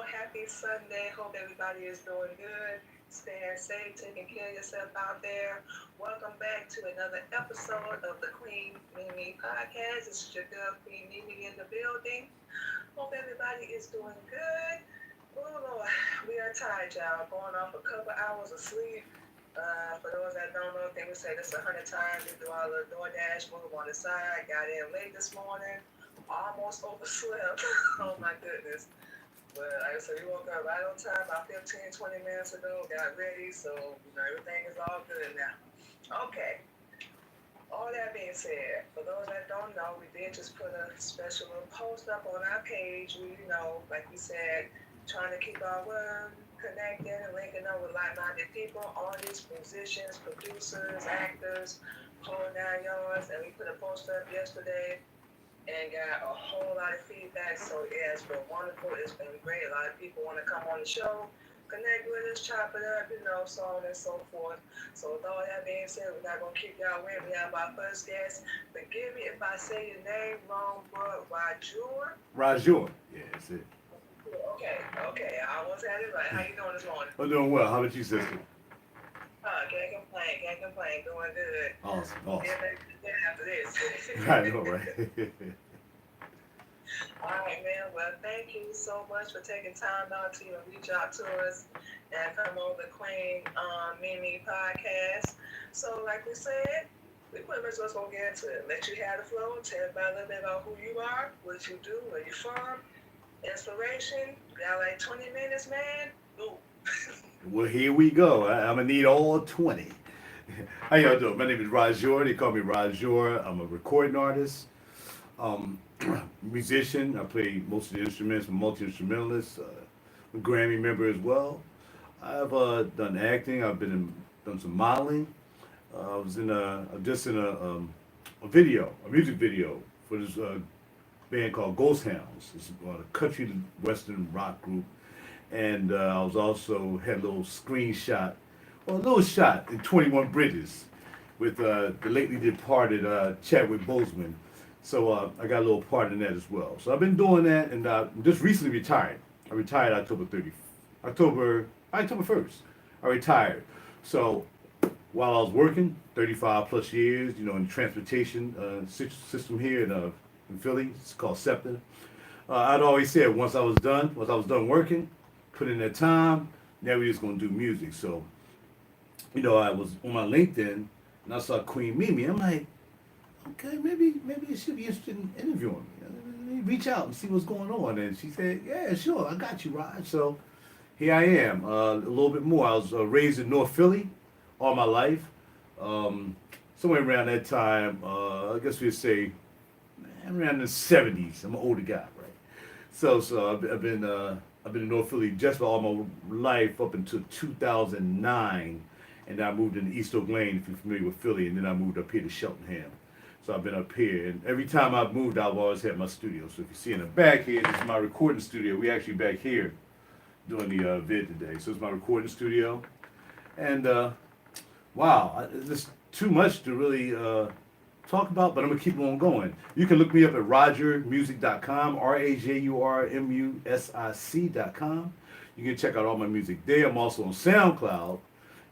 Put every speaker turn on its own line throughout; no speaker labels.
Happy Sunday. Hope everybody is doing good. Staying safe, taking care of yourself out there. Welcome back to another episode of the Queen Mimi podcast. This is your girl, Queen Mimi, in the building. Hope everybody is doing good. Oh, Lord, we are tired, y'all. Going off a couple hours of sleep. For those that don't know, I think we say this 100 times. We do our little DoorDash move on the side. Got in late this morning. Almost overslept. Oh, my goodness. But like I said, we woke up right on time, about 15, 20 minutes ago, got ready, so everything is all good now. Okay. All that being said, for those that don't know, we did just put a special little post up on our page. We, like we said, trying to keep our word connected and linking up with like-minded people, artists, musicians, producers, actors, whole 9 yards. And we put a post up yesterday and got a whole lot of feedback. So it has been wonderful. It's been great. A lot of people want to come on the show, connect with us, chop it up, so on and so forth. So with all that being said, we're not going to keep y'all waiting. We have our first guest. Forgive me if I say your name wrong, but RaJuR?
RaJuR. Yeah, that's it.
Okay. I almost had it right. How you doing this morning?
I'm doing well. How about you, sister?
Can't complain. Doing good.
Awesome.
Yeah, after this.
I know, right?
All right, man. Well, thank you so much for taking time out to reach out to us and come on the Queen Mimi podcast. So, like we said, we pretty much just gonna get into it. Let you have the flow. Tell everybody a little bit about who you are, what you do, where you're from, inspiration. Got like 20 minutes, man. Ooh.
Well, here we go. I'm going to need all 20. How y'all doing? My name is RaJuR. They call me RaJuR. I'm a recording artist, musician. I play most of the instruments. I'm a multi-instrumentalist, a Grammy member as well. I've done acting. I've done some modeling. I was just in a music video for this band called Ghost Hounds. It's a country western rock group. And I was also had a little shot in 21 Bridges with the lately departed Chadwick Boseman. So I got a little part in that as well. So I've been doing that, and just recently retired. I retired October 1st. I retired. So while I was working, 35 plus years, in the transportation system here in Philly, it's called SEPTA. I'd always said once I was done working, put in that time, now we're just gonna do music. So, I was on my LinkedIn and I saw Queen Mimi. I'm like, okay, maybe you should be interested in interviewing me. Let me reach out and see what's going on. And she said, yeah, sure, I got you, Raj. So here I am. A little bit more. I was raised in North Philly all my life. Somewhere around that time, I guess we'd say around the 70s. I'm an older guy, right? So I've been in North Philly just for all my life up until 2009, and then I moved into East Oak Lane, if you're familiar with Philly, and then I moved up here to Cheltenham. So I've been up here, and every time I've moved, I've always had my studio. So if you see in the back here, this is my recording studio. We actually back here doing the vid today. So it's my recording studio, and wow, there's too much to really talk about, but I'm gonna keep on going. You can look me up at RaJuRmusic.com, RaJuRmusic.com. You can check out all my music there. I'm also on SoundCloud,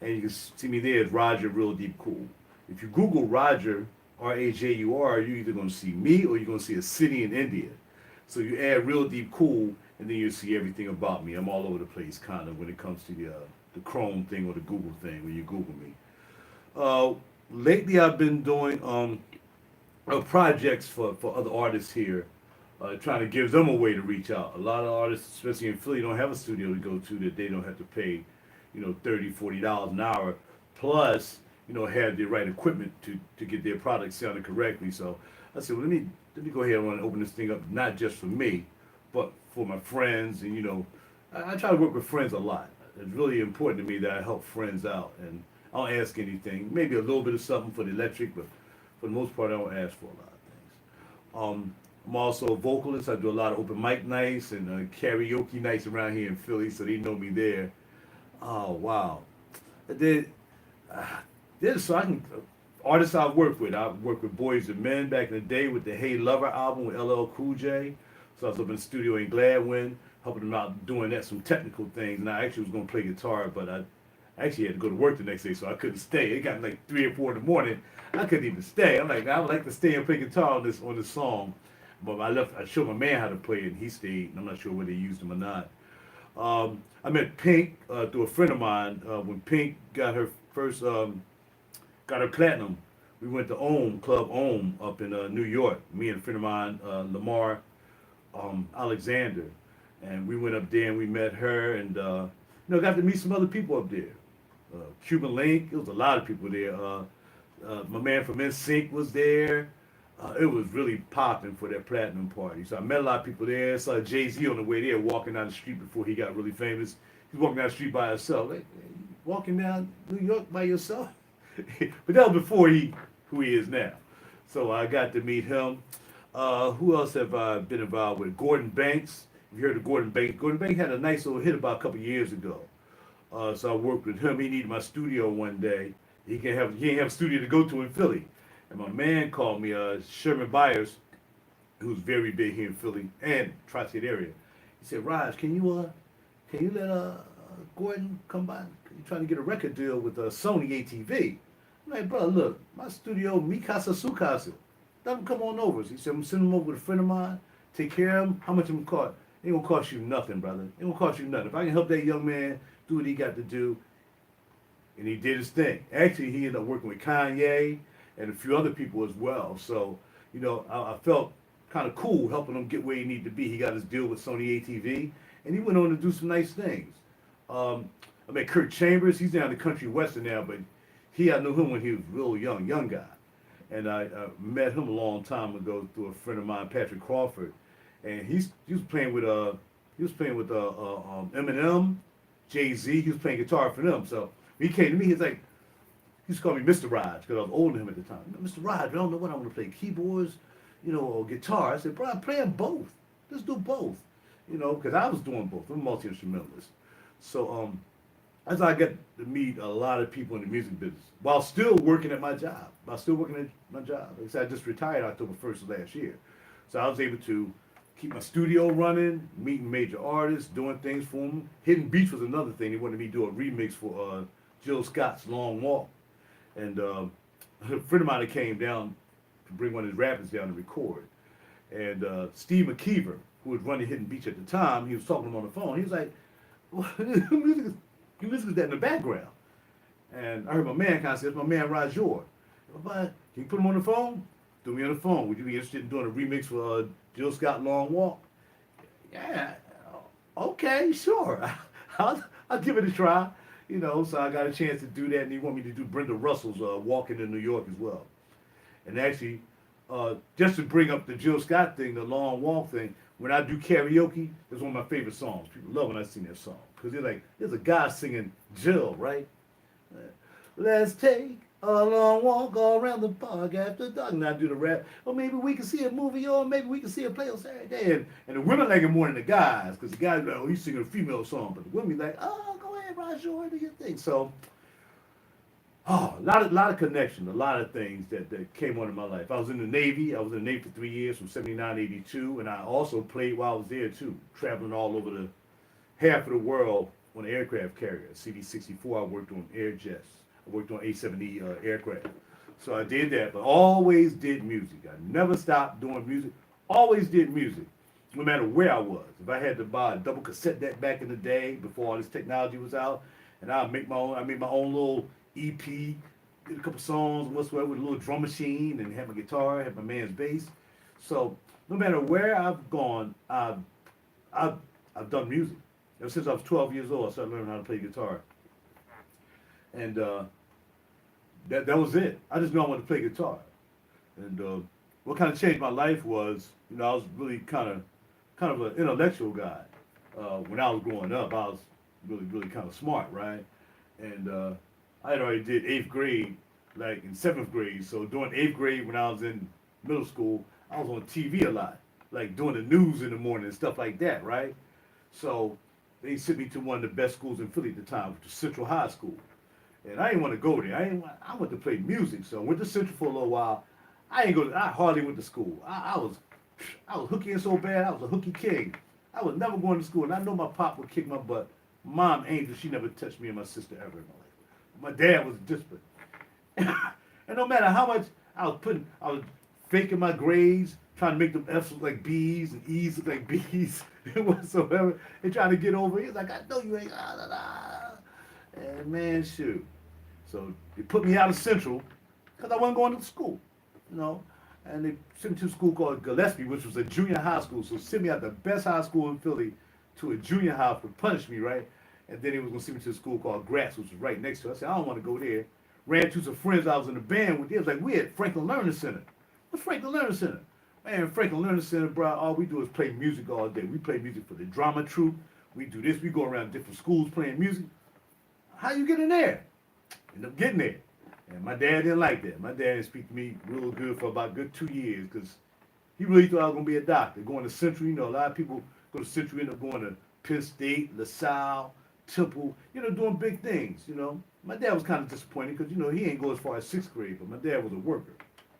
and you can see me there as RaJuR Real Deep Cool. If you Google RaJuR, RaJuR, you're either gonna see me or you're gonna see a city in India. So you add Real Deep Cool, and then you'll see everything about me. I'm all over the place, kind of, when it comes to the Chrome thing or the Google thing when you Google me. Lately, I've been doing projects for other artists here, trying to give them a way to reach out. A lot of artists, especially in Philly, don't have a studio to go to that they don't have to pay, $30, $40 an hour, plus, have the right equipment to get their product sounding correctly. So I said, well, let me go ahead and open this thing up, not just for me, but for my friends. And, I try to work with friends a lot. It's really important to me that I help friends out, and I don't ask anything. Maybe a little bit of something for the electric, but for the most part, I don't ask for a lot of things. I'm also a vocalist. I do a lot of open mic nights and karaoke nights around here in Philly, so they know me there. Oh, wow. Artists I've worked with. I've worked with Boys and Men back in the day with the Hey Lover album with LL Cool J. So I was up in the studio in Gladwin helping them out doing that, some technical things. And I actually was going to play guitar, but I actually had to go to work the next day, so I couldn't stay. It got like 3 or 4 in the morning. I couldn't even stay. I'm like, I would like to stay and play guitar on this song, but I left. I showed my man how to play it, and he stayed. And I'm not sure whether he used him or not. I met Pink through a friend of mine when Pink got her first got her platinum. We went to Club Ohm up in New York. Me and a friend of mine, Lamar Alexander, and we went up there and we met her and got to meet some other people up there. Cuban Link, there was a lot of people there. My man from NSYNC was there. It was really popping for that platinum party. So I met a lot of people there. Saw Jay-Z on the way there walking down the street before he got really famous. He's walking down the street by himself. Like, you walking down New York by yourself? But that was before who he is now. So I got to meet him. Who else have I been involved with? Gordon Banks. If you heard of Gordon Banks, Gordon Banks had a nice little hit about a couple years ago. So I worked with him. He needed my studio one day. He didn't have a studio to go to in Philly. And my man called me, Sherman Byers, who's very big here in Philly and Tri-State area. He said, Raj, can you let Gordon come by? He's trying to get a record deal with Sony ATV. I'm like, bro, look, my studio, mi casa, su casa. Let him come on over. So he said, I'm sending him over with a friend of mine. Take care of him. How much it gonna cost? It ain't gonna cost you nothing, brother. It ain't gonna cost you nothing. If I can help that young man do what he got to do, and he did his thing. Actually, he ended up working with Kanye and a few other people as well. So, I felt kind of cool helping him get where he needed to be. He got his deal with Sony ATV, and he went on to do some nice things. I met Kurt Chambers. He's down in the country western now, but I knew him when he was real young guy. And I met him a long time ago through a friend of mine, Patrick Crawford, and he was playing with Eminem, Jay-Z. He was playing guitar for them. So he came to me. He used to call me Mr. Raj because I was older than him at the time. Mr. Raj, I don't know what I want to play, keyboards, or guitar. I said, bro, I'm playing both. Let's do both. Because I was doing both. I'm a multi-instrumentalist. So that's how I got to meet a lot of people in the music business while still working at my job. Like I said, I just retired October 1st of last year. So I was able to keep my studio running, meeting major artists, doing things for them. Hidden Beach was another thing. They wanted me to do a remix for Jill Scott's Long Walk. And a friend of mine that came down to bring one of his rappers down to record. And Steve McKeever, who was running Hidden Beach at the time, he was talking to him on the phone. He was like, well, who listens to that in the background? And I heard my man kind of say, it's my man RaJuR. Can you put him on the phone? Do me on the phone. Would you be interested in doing a remix for Jill Scott Long Walk? Yeah, okay, sure. I'll give it a try. So I got a chance to do that, and he want me to do Brenda Russell's Walking in New York as well. And actually, just to bring up the Jill Scott thing, the Long Walk thing, when I do karaoke, it's one of my favorite songs. People love when I sing that song. Because they're like, there's a guy singing Jill, right? Let's take a long walk all around the park after dark. And I do the rap. Or maybe we can see a movie, or maybe we can see a play on Saturday. And the women like it more than the guys. Because the guys like, oh, he's singing a female song. But the women like, oh, go ahead, RaJuR, do your thing. So, a lot of connections, a lot of things that came on in my life. I was in the Navy. I was in the Navy for 3 years, from 79 to 82. And I also played while I was there, too. Traveling all over half of the world on an aircraft carrier. CD-64, I worked on air jets. I worked on A-70 aircraft. So I did that, but always did music. I never stopped doing music. Always did music, no matter where I was. If I had to buy a double cassette deck back in the day, before all this technology was out, and I made my own little EP, did a couple songs and whatsoever with a little drum machine, and had my guitar, had my man's bass. So no matter where I've gone, I've done music. Ever since I was 12 years old, I started learning how to play guitar. And that was it. I just knew I wanted to play guitar. And what kind of changed my life was, I was really kind of an intellectual guy. When I was growing up, I was really kind of smart, right? And I had already did 8th grade, like in 7th grade. So during 8th grade, when I was in middle school, I was on TV a lot, like doing the news in the morning and stuff like that, right? So they sent me to one of the best schools in Philly at the time, which was Central High School. And I didn't want to go there. I went to play music. So I went to Central for a little while. I hardly went to school. I was hooky so bad. I was a hooky king. I was never going to school, and I know my pop would kick my butt. Mom, Angel, she never touched me and my sister ever in my life. My dad was disciplined. And no matter how much I was faking my grades, trying to make them F's look like B's and E's look like B's and whatsoever, and trying to get over it. He's like, I know you ain't, ah, da, da. And man, shoot. So they put me out of Central because I wasn't going to school, you know. And they sent me to a school called Gillespie, which was a junior high school. So sent me out the best high school in Philly to a junior high to punish me, right? And then they was gonna send me to a school called Gratz, which was right next to it. I said, I don't want to go there. Ran to some friends I was in the band with. They was like, we at Franklin Learning Center. What's Franklin Learning Center? Man, Franklin Learning Center, bro, all we do is play music all day. We play music for the drama troupe. We do this. We go around different schools playing music. How you get in there? End up getting there. And my dad didn't like that. My dad didn't speak to me real good for about a good 2 years because he really thought I was going to be a doctor. Going to Central, you know, a lot of people go to Central, end up going to Penn State, LaSalle, Temple, you know, doing big things, you know. My dad was kind of disappointed because, you know, he ain't go as far as sixth grade, but my dad was a worker.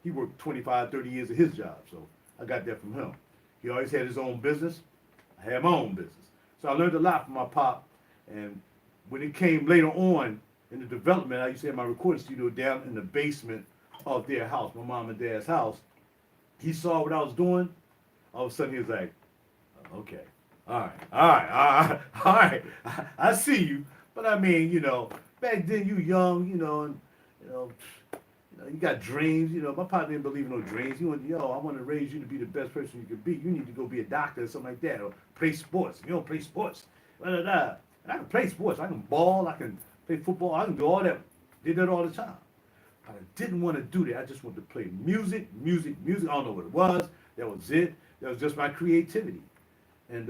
He worked 25, 30 years of his job, so I got that from him. He always had his own business. I had my own business. So I learned a lot from my pop, and when it came later on in the development, I used to have my recording studio down in the basement of their house, my mom and dad's house. He saw what I was doing. All of a sudden, he was like, okay, all right, I see you. But I mean, you know, back then you young, you know, and you know, you got dreams. You know, my pop didn't believe in no dreams. He went, yo, I want to raise you to be the best person you could be. You need to go be a doctor or something like that, or play sports. If you don't play sports, blah, blah, blah. And I can play sports. I can ball. I can play football. I can do all that. Did that all the time. But I didn't want to do that. I just wanted to play music, music, music. I don't know what it was. That was it. That was just my creativity. And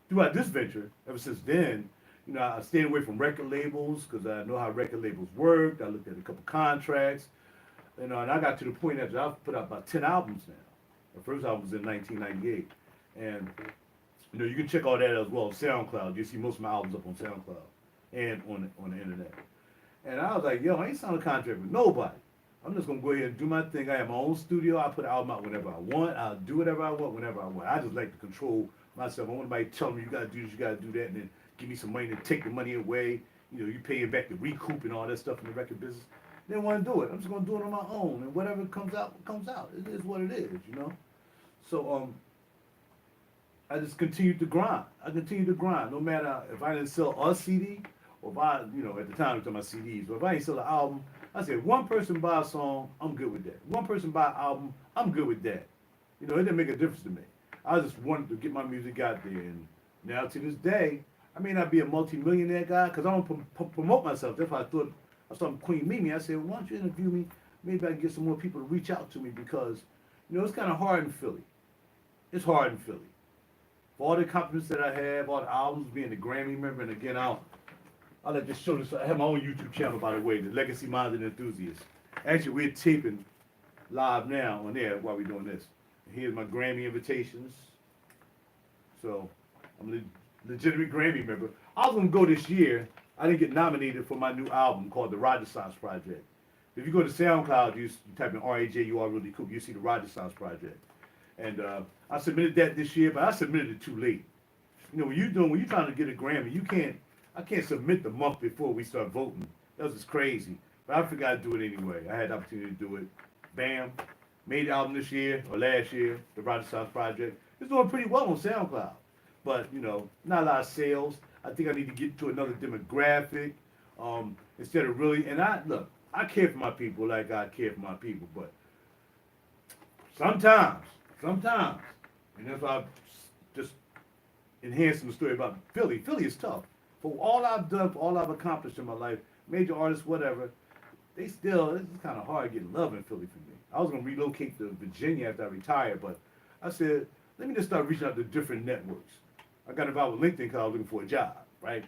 throughout this venture, ever since then, you know, I stayed away from record labels because I know how record labels worked. I looked at a couple contracts, you know, and I got to the point that I've put out about 10 albums now. The first album was in 1998. And, you know, you can check all that as well on SoundCloud. You see most of my albums up on SoundCloud and on the internet. And I was like, yo, I ain't signed a contract with nobody. I'm just gonna go ahead and do my thing. I have my own studio. I put an album out whenever I want. I'll do whatever I want whenever I want. I just like to control myself. I want nobody telling me you gotta do this, you gotta do that, and then give me some money to take the money away. You know, you pay it back to recoup and all that stuff in the record business. They don't want to do it. I'm just gonna do it on my own, and whatever comes out, comes out. It is what it is, you know. So I just continued to grind. I continued to grind, no matter if I didn't sell a CD or if I, you know, at the time I was talking about CDs, but if I didn't sell an album, I said one person buy a song, I'm good with that. One person buy an album, I'm good with that. You know, it didn't make a difference to me. I just wanted to get my music out there, and now to this day, I may not be a multi-millionaire guy because I don't promote myself. That's why I thought I saw Queen Mimi. I said, why don't you interview me? Maybe I can get some more people to reach out to me because, you know, it's kind of hard in Philly. It's hard in Philly. For all the accomplishments that I have, all the albums, being the Grammy member, and again, I'll let just show this. I have my own YouTube channel, by the way, the Legacy Minded Enthusiast. Actually, we're taping live now on there while we're doing this. Here's my Grammy invitations. So, I'm a legitimate Grammy member. I was going to go this year. I didn't get nominated for my new album called the RaJuR Project. If you go to SoundCloud, you type in RaJuR really cool, you see the RaJuR Project. And I submitted that this year, but I submitted it too late. You know, when you're trying to get a Grammy, I can't submit the month before we start voting. That was just crazy. But I figured I'd do it anyway. I had the opportunity to do it. Bam. Made the album this year, or last year, the RaJuR Project. It's doing pretty well on SoundCloud. But, you know, not a lot of sales. I think I need to get to another demographic. Instead of really, and I care for my people like I care for my people, but sometimes, and that's why I'm just enhancing the story about Philly. Philly is tough. For all I've done, for all I've accomplished in my life, major artists, whatever, it's kind of hard getting love in Philly for me. I was going to relocate to Virginia after I retired, but I said, let me just start reaching out to different networks. I got involved with LinkedIn because I was looking for a job, right?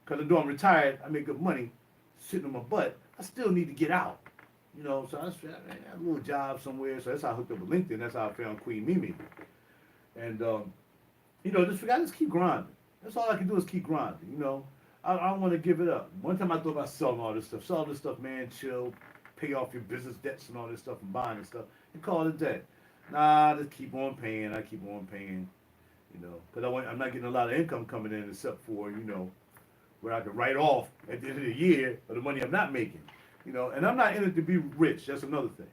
Because although I'm retired, I make good money sitting on my butt. I still need to get out, you know. So I had a little job somewhere. So that's how I hooked up with LinkedIn. That's how I found Queen Mimi. And, you know, just keep grinding. That's all I can do is keep grinding, you know. I don't want to give it up. One time I thought about selling all this stuff. Sell this stuff, man, chill, pay off your business debts and all this stuff and buying this stuff and call it a day. Nah, just keep on paying. I keep on paying. You know, because I'm not getting a lot of income coming in except for, you know, where I can write off at the end of the year of the money I'm not making. You know, and I'm not in it to be rich. That's another thing.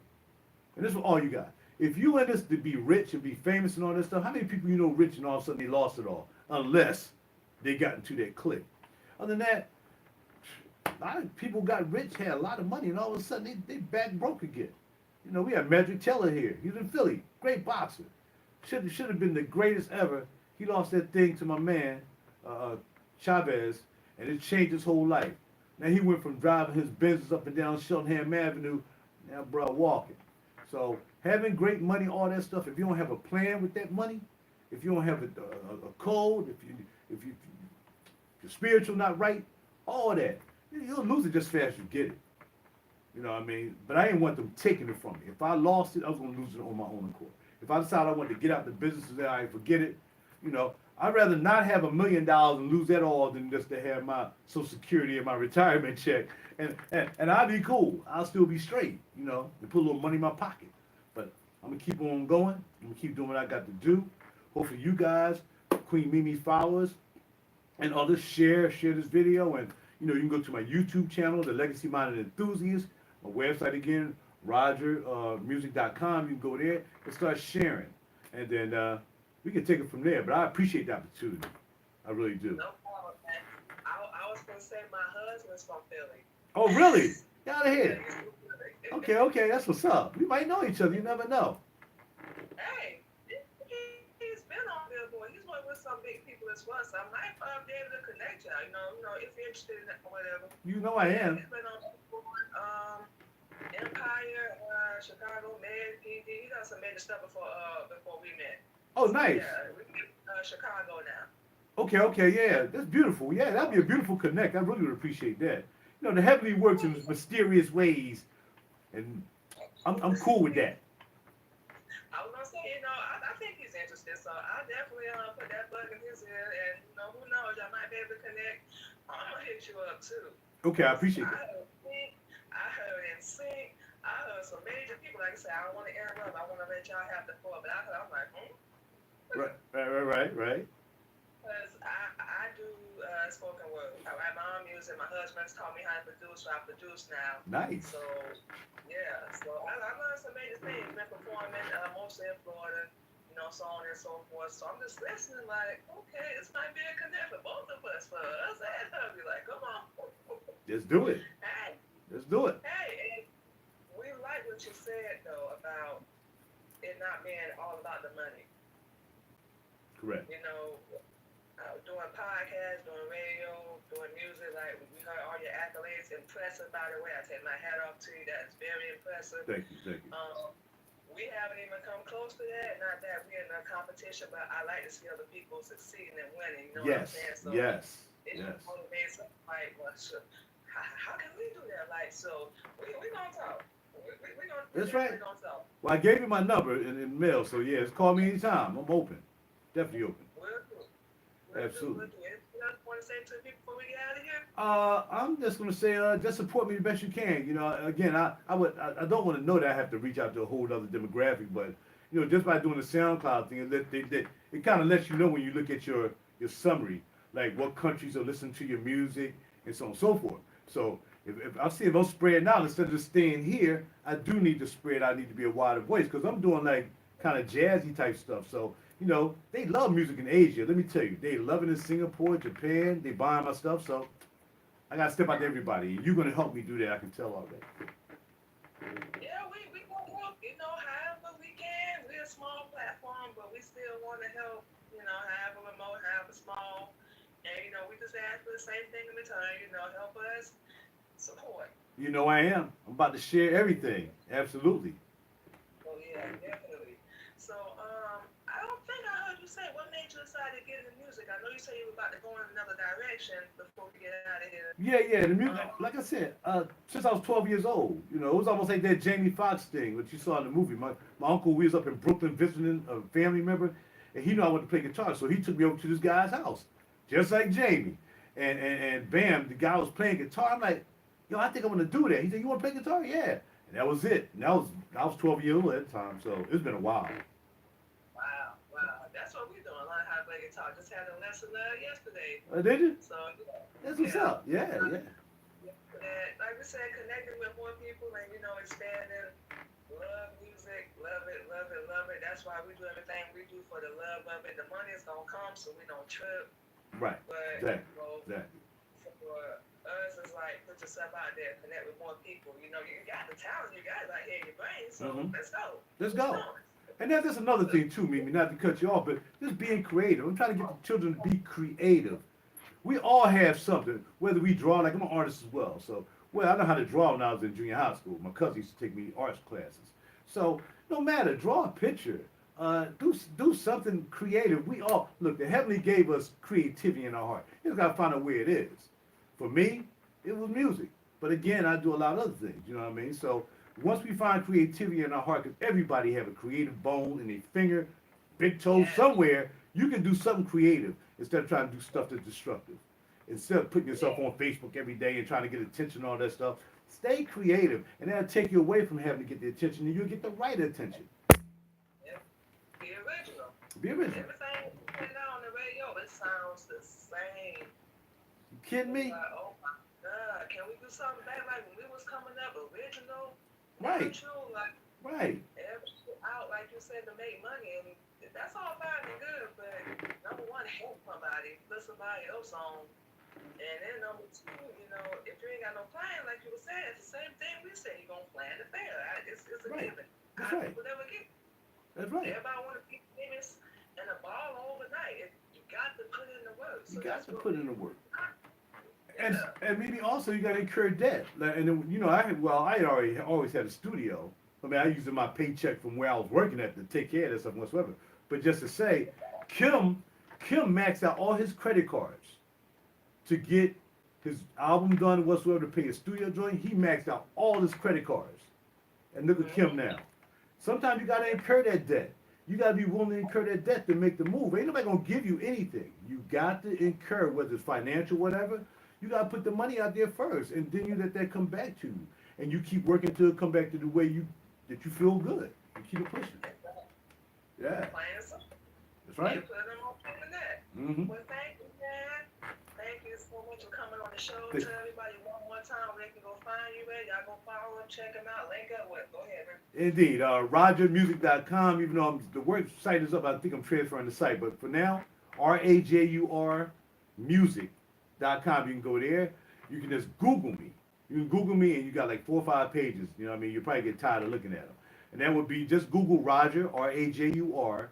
And this is all you got. If you in this to be rich and be famous and all this stuff, how many people you know rich and all of a sudden they lost it all? Unless they got into that clique. Other than that, a lot of people got rich, had a lot of money, and all of a sudden they back broke again. You know, we had Magic Taylor here. He's in Philly. Great boxer. Should have been the greatest ever. He lost that thing to my man, Chavez, and it changed his whole life. Now he went from driving his Benzes up and down Cheltenham Avenue, now bro walking. So having great money, all that stuff. If you don't have a plan with that money, if you don't have a code, if you're spiritual not right, all that, you'll lose it just fast as you get it. You know what I mean? But I didn't want them taking it from me. If I lost it, I was gonna lose it on my own accord. If I decided I wanted to get out the business and then I forget it, you know, I'd rather not have $1 million and lose that all than just to have my Social Security and my retirement check. And I'd be cool. I'll still be straight, you know, and put a little money in my pocket. But I'm gonna keep on going. I'm gonna keep doing what I got to do. Hopefully you guys, Queen Mimi's followers, and others share this video. And you know, you can go to my YouTube channel, The Legacy Minded Enthusiast. My website again, RaJuR music.com. You can go there and start sharing, and then we can take it from there. But I appreciate the opportunity. I really do.
No problem, man. I was gonna say my husband's from Philly.
Oh, really? Get out of
Yeah,
here.
he's from Philly.
Okay, that's what's up. We might know each other. You never know.
Hey, he's been on Billboard. He's worked with some big people as well, so I might be able to connect you. You know, if you're interested in that or whatever.
You know I am.
He's been on Billboard, Empire, Chicago, Med, PD. He done some major stuff before we met.
Oh, nice.
Yeah, we met Chicago now.
Okay, yeah. That's beautiful. Yeah, that'd be a beautiful connect. I really would appreciate that. You know, the heavenly works in mysterious ways, and I'm cool with that.
I was gonna say, you know, I think he's interested, so I definitely put that bug in his ear, and you know, who knows, I might be able to connect. I'm gonna hit you up too.
Okay, I appreciate that.
I heard NSYNC, I heard some major people. Like I said, I don't want to interrupt. I want to let y'all have the floor, but I'm like,
Right.
Because I do spoken word. I write my own music. My husband's taught me how to produce, so I produce now.
Nice.
So, yeah. So I learned some major things. Been performing mostly in Florida, you know, so on and so forth. So I'm just listening like, okay, this might be a connect for both of us, for us and her. Be like, come on.
Let's do it.
Hey.
Let's do it.
Hey, and we like what you said, though, about it not being all about the money.
Correct.
You know, doing podcasts, doing radio, doing music, like we heard all your accolades. Impressive, by the way. I take my hat off to you. That's very impressive.
Thank you.
We haven't even come close to that. Not that we're in a competition, but I like to see other people succeeding and winning. You know what I'm saying? So
yes.
It motivates us. Like, well, how can we do that? Like, so we gonna talk.
That's right.
We gonna talk.
Well, I gave you my number in mail, so yeah, just call me anytime. I'm open. Definitely open. Absolutely.
Anything else you want to say to people before we get out of here?
I'm just gonna say, just support me the best you can. You know, again, I don't want to know that I have to reach out to a whole other demographic, but you know, just by doing the SoundCloud thing, it kind of lets you know when you look at your summary, like what countries are listening to your music and so on and so forth. So if I see if I'm spreading out instead of just staying here, I do need to spread. I need to be a wider voice because I'm doing like kind of jazzy type stuff. So you know, they love music in Asia. Let me tell you, they love it in Singapore, Japan. They buying my stuff. So I gotta step out to everybody. You're gonna help me do that. I can tell already.
Yeah, we gonna help. You know, however we can. We're a small platform, but we still want to help. You know, have a remote, have a small, and you know, we just ask for the same thing in return. You know, help us support.
You know I am. I'm about to share everything. Absolutely.
Oh yeah, definitely. So I don't think I heard you say what made you decide to get into music. I know you said you were about to go in another direction before we get out of here.
Yeah. The music, like I said, since I was 12 years old, you know, it was almost like that Jamie Foxx thing, which you saw in the movie. My uncle, we was up in Brooklyn visiting a family member, and he knew I wanted to play guitar, so he took me over to this guy's house, just like Jamie. And bam, the guy was playing guitar. I'm like, yo, I think I want to do that. He said, you want to play guitar? Yeah. And that was it. And I was 12 years old at the time, so it's been a while.
Wow. That's what we're doing. Learn how to play talk. Just had a lesson yesterday.
Did you?
So
That's what's
yeah.
up. Yeah, yeah.
And like we said, connecting with more people and expanding. Love music, love it, love it, love it. That's why we do everything we do for the love of it. The money is gonna come, so we don't trip.
Right.
But
Exactly. Exactly.
for us, it's like put yourself out there, connect with more people. You got the talent, you got it right here in your brain. So let's go.
Let's go. And that's another thing too, Mimi. Not to cut you off, but just being creative. I'm trying to get the children to be creative. We all have something, whether we draw. Like I'm an artist as well, so well I know how to draw when I was in junior high school. My cousin used to take me arts classes. So no matter, draw a picture. Do something creative. We all look. The heavenly gave us creativity in our heart. You just gotta find out where it is. For me, it was music. But again, I do a lot of other things. You know what I mean? So once we find creativity in our heart, because everybody have a creative bone in their finger, big toe, somewhere, you can do something creative instead of trying to do stuff that's destructive. Instead of putting yourself on Facebook every day and trying to get attention and all that stuff, stay creative, and that'll take you away from having to get the attention, and you'll get the right attention.
Yeah. Be original.
Be original.
Everything you put on the radio, it sounds the same.
You kidding me?
Like, oh my God, can we do something back like when we was coming up, original?
Right.
True, like
Right.
every out, like you said, to make money, and that's all fine and good. But number one, help somebody, put somebody else on, and then number two, if you ain't got no plan, like you were saying, it's the same thing we say. You're gonna plan to fail. It's a given.
That's right.
People never get.
That's right.
Everybody want to be famous and a ball overnight. You got to put in the work.
You got to put in the work.
Yeah.
And maybe also you got to incur debt. And then, I always had a studio. I mean, I used my paycheck from where I was working at to take care of that stuff whatsoever. But just to say, Kim maxed out all his credit cards to get his album done whatsoever to pay his studio joint. He maxed out all his credit cards. And look at Kim now. Sometimes you got to incur that debt. You got to be willing to incur that debt to make the move. Ain't nobody going to give you anything. You got to incur, whether it's financial, whatever. You got to put the money out there first, and then you let that come back to you. And you keep working till it come back to the way that you feel good. You keep it pushing. Yeah. That's right. Mm-hmm.
Well, thank you, man. Thank you so much for coming on the show. Tell everybody one more time where they can go find you at. Y'all go follow them, check them out, link up with. Go ahead, man.
Indeed. RaJuRmusic.com. Even though the website is up, I think I'm transferring the site. But for now, RaJuR Music.com. You can go there. You can just Google me. You can Google me, and you got like 4 or 5 pages. You know what I mean? You'll probably get tired of looking at them. And that would be just Google RaJuR, RaJuR,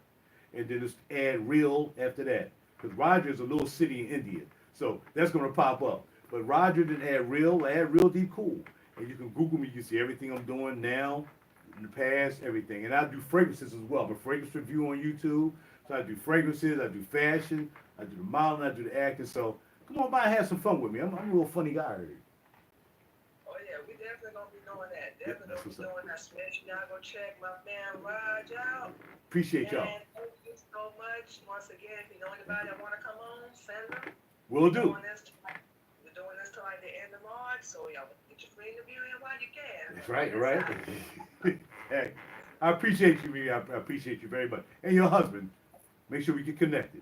and then just add real after that. Because RaJuR is a little city in India. So that's going to pop up. But RaJuR didn't add real deep cool. And you can Google me. You see everything I'm doing now, in the past, everything. And I do fragrances as well. I'm a fragrance review on YouTube. So I do fragrances, I do fashion, I do the modeling, I do the acting. So come on by and have some fun with me. I'm a real funny guy already.
Oh yeah, we definitely gonna be doing that. Definitely gonna be doing that. So make sure y'all go check my man Raj out.
Appreciate y'all.
And thank you so much. Once again, if you know anybody that wanna come on, send them.
Will do.
We're doing this till like the end of March, so y'all get your free interview in while you can.
That's right, right. Hey, I appreciate you, Mimi. I appreciate you very much. And your husband. Make sure we get connected.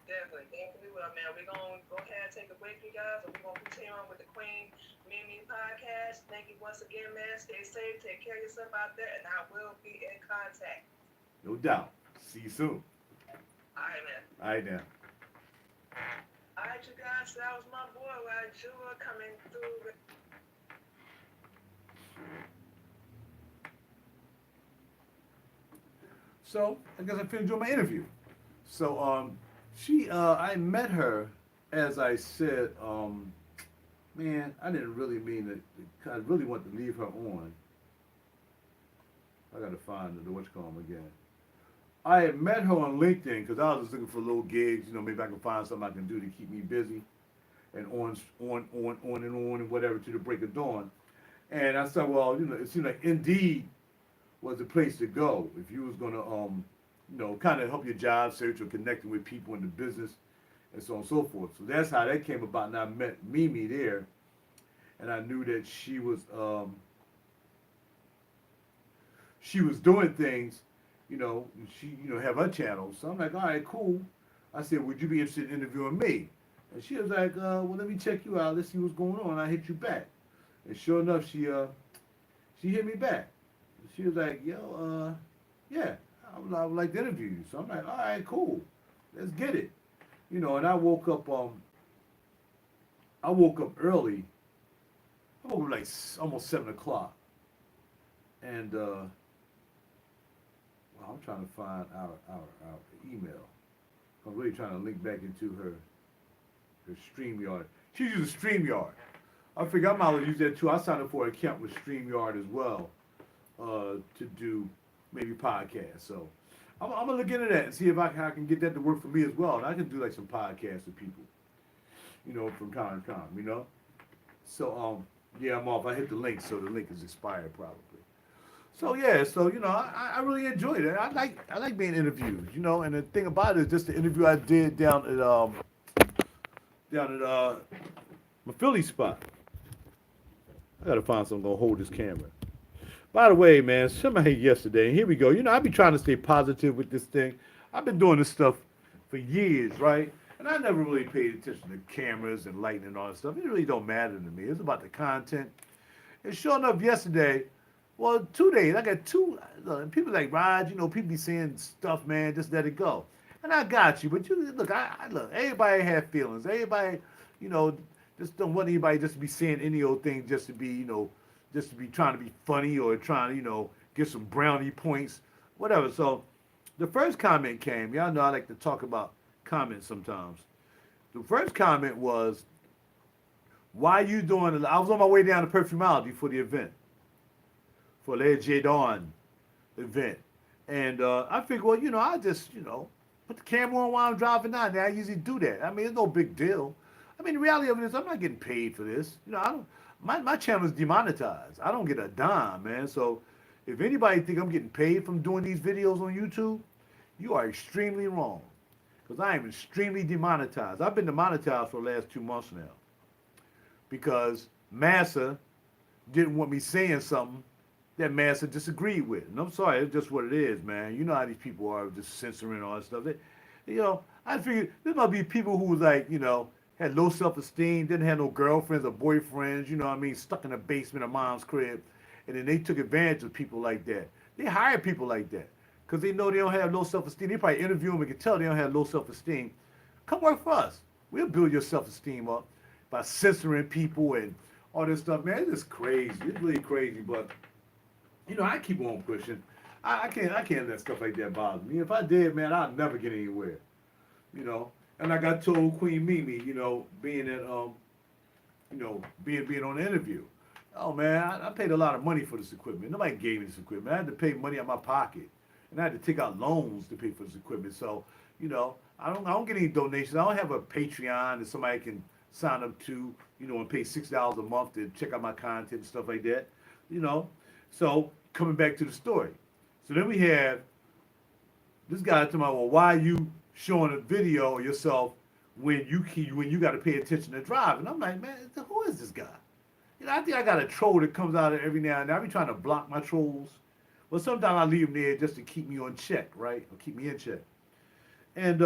Definitely will, man. We're going to go ahead and take a break, you guys, and we're going to continue on with the Queen Mimi podcast. Thank you once again, man. Stay safe. Take care of yourself out there, and I will be in contact.
No doubt. See you soon.
All right, man.
All right, now.
All right, you guys. So that was my boy, RaJuR, coming through.
So I guess I finished doing my interview. So I met her, as I said, man, I didn't really mean it. I really wanted to leave her on. I gotta find the whatchamacallit again. I had met her on LinkedIn because I was just looking for little gigs. Maybe I can find something I can do to keep me busy, and on and whatever to the break of dawn. And I said, well, it seemed like Indeed was the place to go if you was gonna kind of help your job search or connecting with people in the business and so on and so forth. So that's how that came about. And I met Mimi there, and I knew that she was doing things, she have her channel. So I'm like, all right, cool. I said, would you be interested in interviewing me? And she was like, well, let me check you out. Let's see what's going on. I hit you back. And sure enough, she hit me back. She was like, yo, yeah, I would like to interview you. So I'm like, all right, cool. Let's get it. And I woke up early. I woke up like almost 7 o'clock. And, well, I'm trying to find our email. I'm really trying to link back into her StreamYard. She uses StreamYard. I figure I might as well use that too. I signed up for an account with StreamYard as well to do maybe podcasts. So I'm gonna look into that and see if I can get that to work for me as well. And I can do like some podcasts with people, from time to time. So yeah, I'm off. I hit the link, so the link is expired probably. So yeah, so I really enjoyed it. I like being interviewed, and the thing about it is just the interview I did down at my Philly spot. I gotta find something gonna hold this camera. By the way, man, somebody yesterday, and here we go. I be trying to stay positive with this thing. I've been doing this stuff for years, right? And I never really paid attention to cameras and lighting and all that stuff. It really don't matter to me. It's about the content. And sure enough, yesterday, well, 2 days, I got two. People like Raj, people be saying stuff, man, just let it go. And I got you, but look, I look. Everybody have feelings. Everybody, you know, just don't want anybody just to be saying any old thing just to be, just to be trying to be funny or trying to, get some brownie points, whatever. So the first comment came. Y'all know I like to talk about comments sometimes. The first comment was, "Why you doing it?" I was on my way down to Perfumology for the event, for the RaJuR event, and I figured, well, I just, put the camera on while I'm driving down there. I usually do that. I mean, it's no big deal. I mean, the reality of it is, I'm not getting paid for this. I don't. My channel is demonetized. I don't get a dime, man. So, if anybody think I'm getting paid from doing these videos on YouTube, you are extremely wrong. Because I am extremely demonetized. I've been demonetized for the last 2 months now. Because Massa didn't want me saying something that Massa disagreed with. And I'm sorry, it's just what it is, man. You know how these people are, just censoring all that stuff. I figured there might be people who was like, had low self-esteem, didn't have no girlfriends or boyfriends, stuck in the basement of mom's crib. And then they took advantage of people like that. They hire people like that because they know they don't have low self-esteem. They probably interview them and can tell they don't have low self-esteem. Come work for us. We'll build your self-esteem up by censoring people and all this stuff. Man, it's just crazy. It's really crazy, but I keep on pushing. I can't let stuff like that bother me. If I did, man, I'd never get anywhere. And like I told Queen Mimi, being at being on the interview. Oh man, I paid a lot of money for this equipment. Nobody gave me this equipment. I had to pay money out of my pocket, and I had to take out loans to pay for this equipment. So, I don't get any donations. I don't have a Patreon that somebody can sign up to, and pay $6 a month to check out my content and stuff like that. So coming back to the story. So then we have this guy talking about, well, why are you showing a video of yourself when you got to pay attention to drive? And I'm like, man, who is this guy? I think I got a troll that comes out every now and then. I be trying to block my trolls. Well, sometimes I leave them there just to keep me on check, right? Or keep me in check. And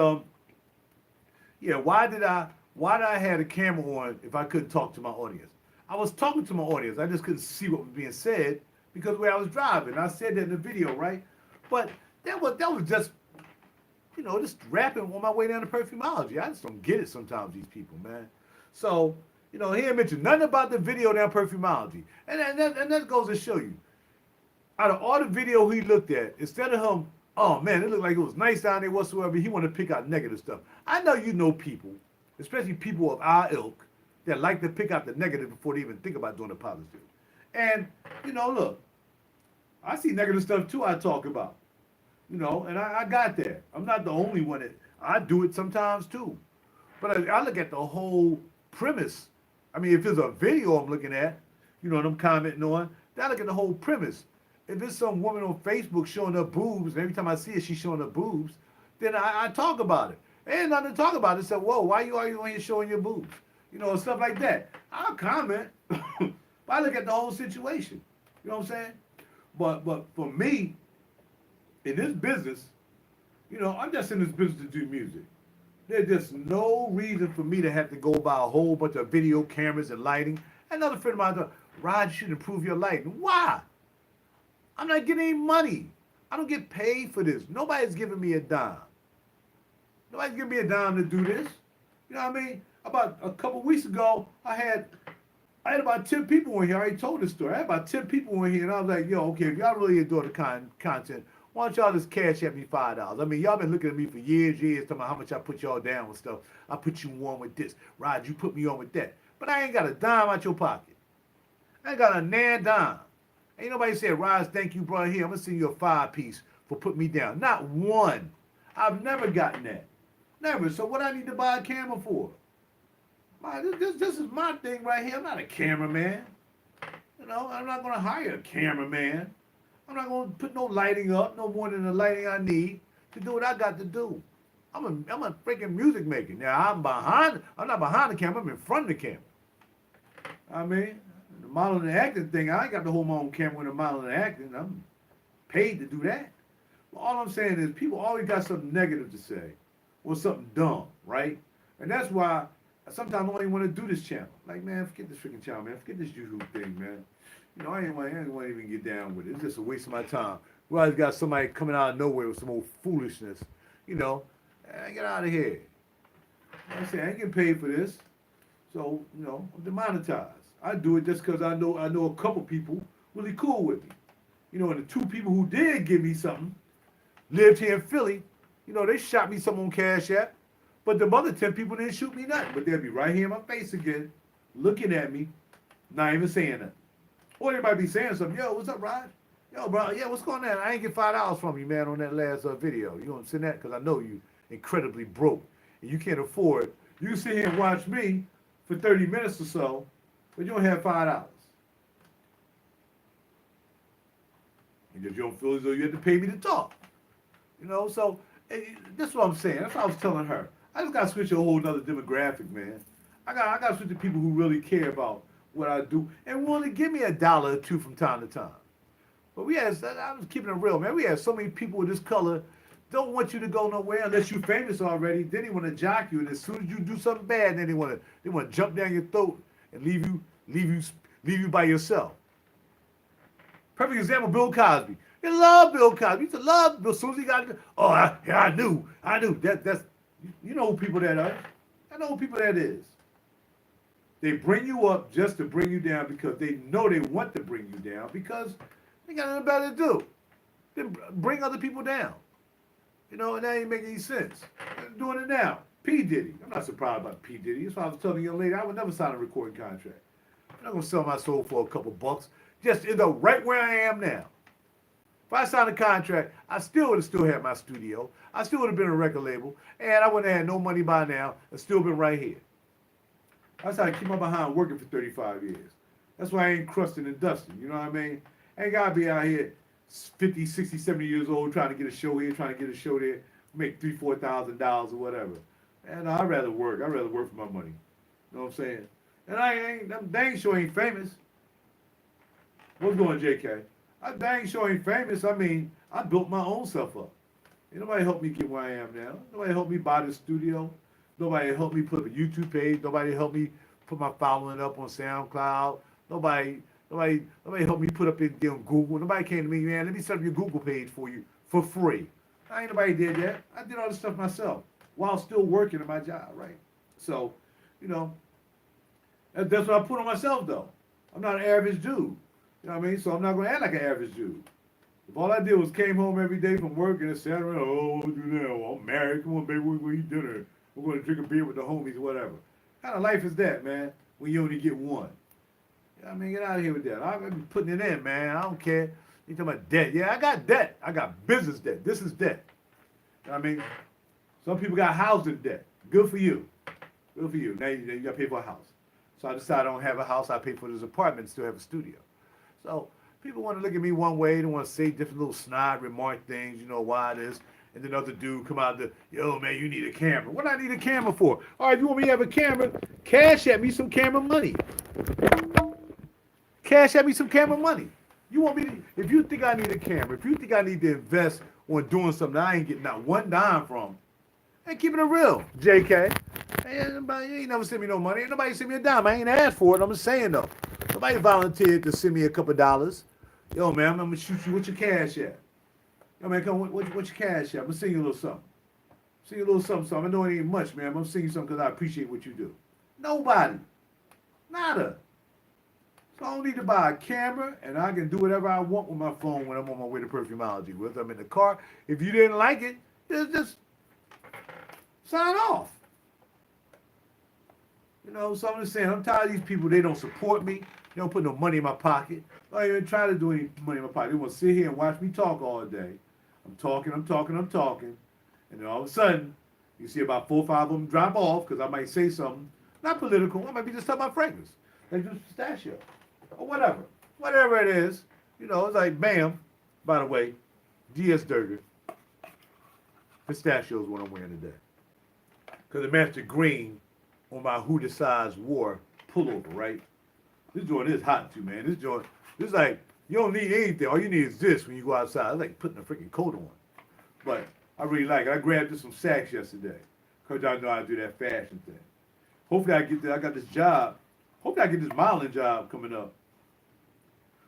yeah, why did I have the camera on if I couldn't talk to my audience? I was talking to my audience. I just couldn't see what was being said because where I was driving. I said that in the video, right? But that was just just rapping on my way down to Perfumology. I just don't get it sometimes, these people, man. So, he ain't mentioned nothing about the video down Perfumology. And that goes to show you. Out of all the video he looked at, instead of him, oh man, it looked like it was nice down there whatsoever, he wanted to pick out negative stuff. I know people, especially people of our ilk, that like to pick out the negative before they even think about doing the positive. And, look, I see negative stuff too I talk about. And I got that. I'm not the only one that, I do it sometimes too. But I look at the whole premise. I mean, if it's a video I'm looking at, and I'm commenting on, then I look at the whole premise. If it's some woman on Facebook showing her boobs, and every time I see it, she's showing her boobs, then I talk about it. Ain't nothing to talk about. I said, whoa, why are you on here showing your boobs? Stuff like that. I'll comment. But I look at the whole situation. You know what I'm saying? But for me, in this business, I'm just in this business to do music. There's just no reason for me to have to go buy a whole bunch of video cameras and lighting. Another friend of mine thought, Rod, you should improve your lighting. Why? I'm not getting any money. I don't get paid for this. Nobody's giving me a dime. Nobody's giving me a dime to do this. You know what I mean? About a couple weeks ago, I had about 10 people in here. I already told this story. I had about 10 people in here, and I was like, yo, okay, if y'all really enjoy the content, why don't y'all just cash at me $5? I mean, y'all been looking at me for years, talking about how much I put y'all down with stuff. I put you on with this. Rod, you put me on with that. But I ain't got a dime out your pocket. I ain't got a nan dime. Ain't nobody said, Rod, thank you, brother. Here, I'm going to send you a 5-piece for putting me down. Not one. I've never gotten that. Never. So what I need to buy a camera for? This is my thing right here. I'm not a cameraman. You know, I'm not going to hire a cameraman. I'm not going to put no lighting up, no more than the lighting I need to do what I got to do. I'm a freaking music maker. Now, I'm not behind the camera. I'm in front of the camera. I mean, the modeling and acting thing, I ain't got to hold my own camera when I'm modeling and acting. I'm paid to do that. But all I'm saying is people always got something negative to say or something dumb, right? And that's why sometimes I don't even want to do this channel. Like, man, forget this freaking channel, man. Forget this YouTube thing, man. You know, I ain't want to even get down with it. It's just a waste of my time. We always got somebody coming out of nowhere with some old foolishness. You know, get out of here. Like I say, I ain't getting paid for this. So, you know, I'm demonetized. I do it just because I know a couple people really cool with me. You know, and the 2 people who did give me something lived here in Philly. You know, they shot me some on Cash App. But the other 10 people didn't shoot me nothing. But they'll be right here in my face again, looking at me, not even saying nothing. Or they might be saying something. Yo, what's up, Rod? Yo, bro, yeah, what's going on? I ain't get $5 from you, man, on that last video. You don't send that? Because I know you incredibly broke. And you can't afford. You can sit here and watch me for 30 minutes or so, but you don't have $5. Because you don't feel as though you have to pay me to talk. You know, so that's what I'm saying. That's what I was telling her. I just got to switch to a whole other demographic, man. I got to switch to people who really care about what I do and willing to give me $1 or 2 from time to time. But I was keeping it real, man. We had so many people with this color don't want you to go nowhere unless you're famous already. Then they want to jock you, and as soon as you do something bad, then they want to jump down your throat and leave you by yourself. Perfect example, Bill Cosby. They love Bill Cosby. He used to love Bill. As soon as he got, I knew. That's you know who people that are. I know who people that is. They bring you up just to bring you down because they know they want to bring you down because they got nothing better to do than bring other people down. You know, and that ain't making any sense. They're doing it now. P. Diddy. I'm not surprised about P. Diddy. That's why I was telling the young lady I would never sign a recording contract. I'm not going to sell my soul for a couple bucks. Just end up right where I am now. If I signed a contract, I still would have had my studio. I still would have been a record label. And I wouldn't have had no money by now and still been right here. That's how I keep my behind working for 35 years. That's why I ain't crusting and dusting. You know what I mean? I ain't got to be out here 50, 60, 70 years old trying to get a show here, trying to get a show there, make $3,000, $4,000 or whatever. And I'd rather work. I'd rather work for my money. You know what I'm saying? And I'm dang sure ain't famous. What's going, JK? I dang sure ain't famous. I mean, I built my own self up. Ain't nobody helped me get where I am now. Nobody helped me buy the studio. Nobody helped me put up a YouTube page. Nobody helped me put my following up on SoundCloud. Nobody helped me put up it on Google. Nobody came to me, man, let me set up your Google page for you for free. Ain't nobody did that. I did all this stuff myself while still working at my job, right? So, you know, that's what I put on myself, though. I'm not an average dude. You know what I mean? So I'm not going to act like an average dude. If all I did was came home every day from work and said, oh, what do now? Well, I'm married. Come on, baby, we'll eat dinner. We're going to drink a beer with the homies, whatever. What kind of life is that, man, when you only get one? You know what I mean? Get out of here with that. I've been putting it in, man. I don't care. You talking about debt. Yeah, I got debt. I got business debt. This is debt. You know what I mean? Some people got housing debt. Good for you. Good for you. Now you got to pay for a house. So I decided I don't have a house. I pay for this apartment and still have a studio. So people want to look at me one way. They want to say different little snide remark things. You know why this. And then other dude come out yo, man, you need a camera. What do I need a camera for? All right, if you want me to have a camera, cash at me some camera money. Cash at me some camera money. You want me to, if you think I need a camera, if you think I need to invest on doing something I ain't getting not one dime from, Ain't keeping it real, JK. You ain't never sent me no money. Ain't nobody sent me a dime. I ain't asked for it. I'm just saying though. Nobody volunteered to send me a couple dollars. Yo, man, I'm gonna shoot you with your cash at. Yo, man, come what your cash at? I'm gonna sing you a little something. Sing you a little something, something. I know it ain't much, man. I'm gonna sing you something because I appreciate what you do. Nobody. Nada. So I don't need to buy a camera, and I can do whatever I want with my phone when I'm on my way to perfumology. Whether I'm in the car, if you didn't like it, just sign off. You know, so I'm just saying, I'm tired of these people. They don't support me. They don't put no money in my pocket. I don't even try to do any money in my pocket. They want to sit here and watch me talk all day. I'm talking, I'm talking, I'm talking. And then all of a sudden, you see about 4 or 5 of them drop off because I might say something, not political. I might be just talking about fragrance. Like just pistachio. Or whatever. Whatever it is. You know, it's like, bam. By the way, DS Durga. Pistachio is what I'm wearing today. Because it matched the green on my Who Decides War pullover, right? This joint is hot too, man. This is like, you don't need anything. All you need is this when you go outside. It's like putting a freaking coat on. But I really like it. I grabbed this from Saks yesterday. Because y'all know I do that fashion thing. Hopefully I get there. I got this job. Hopefully I get this modeling job coming up.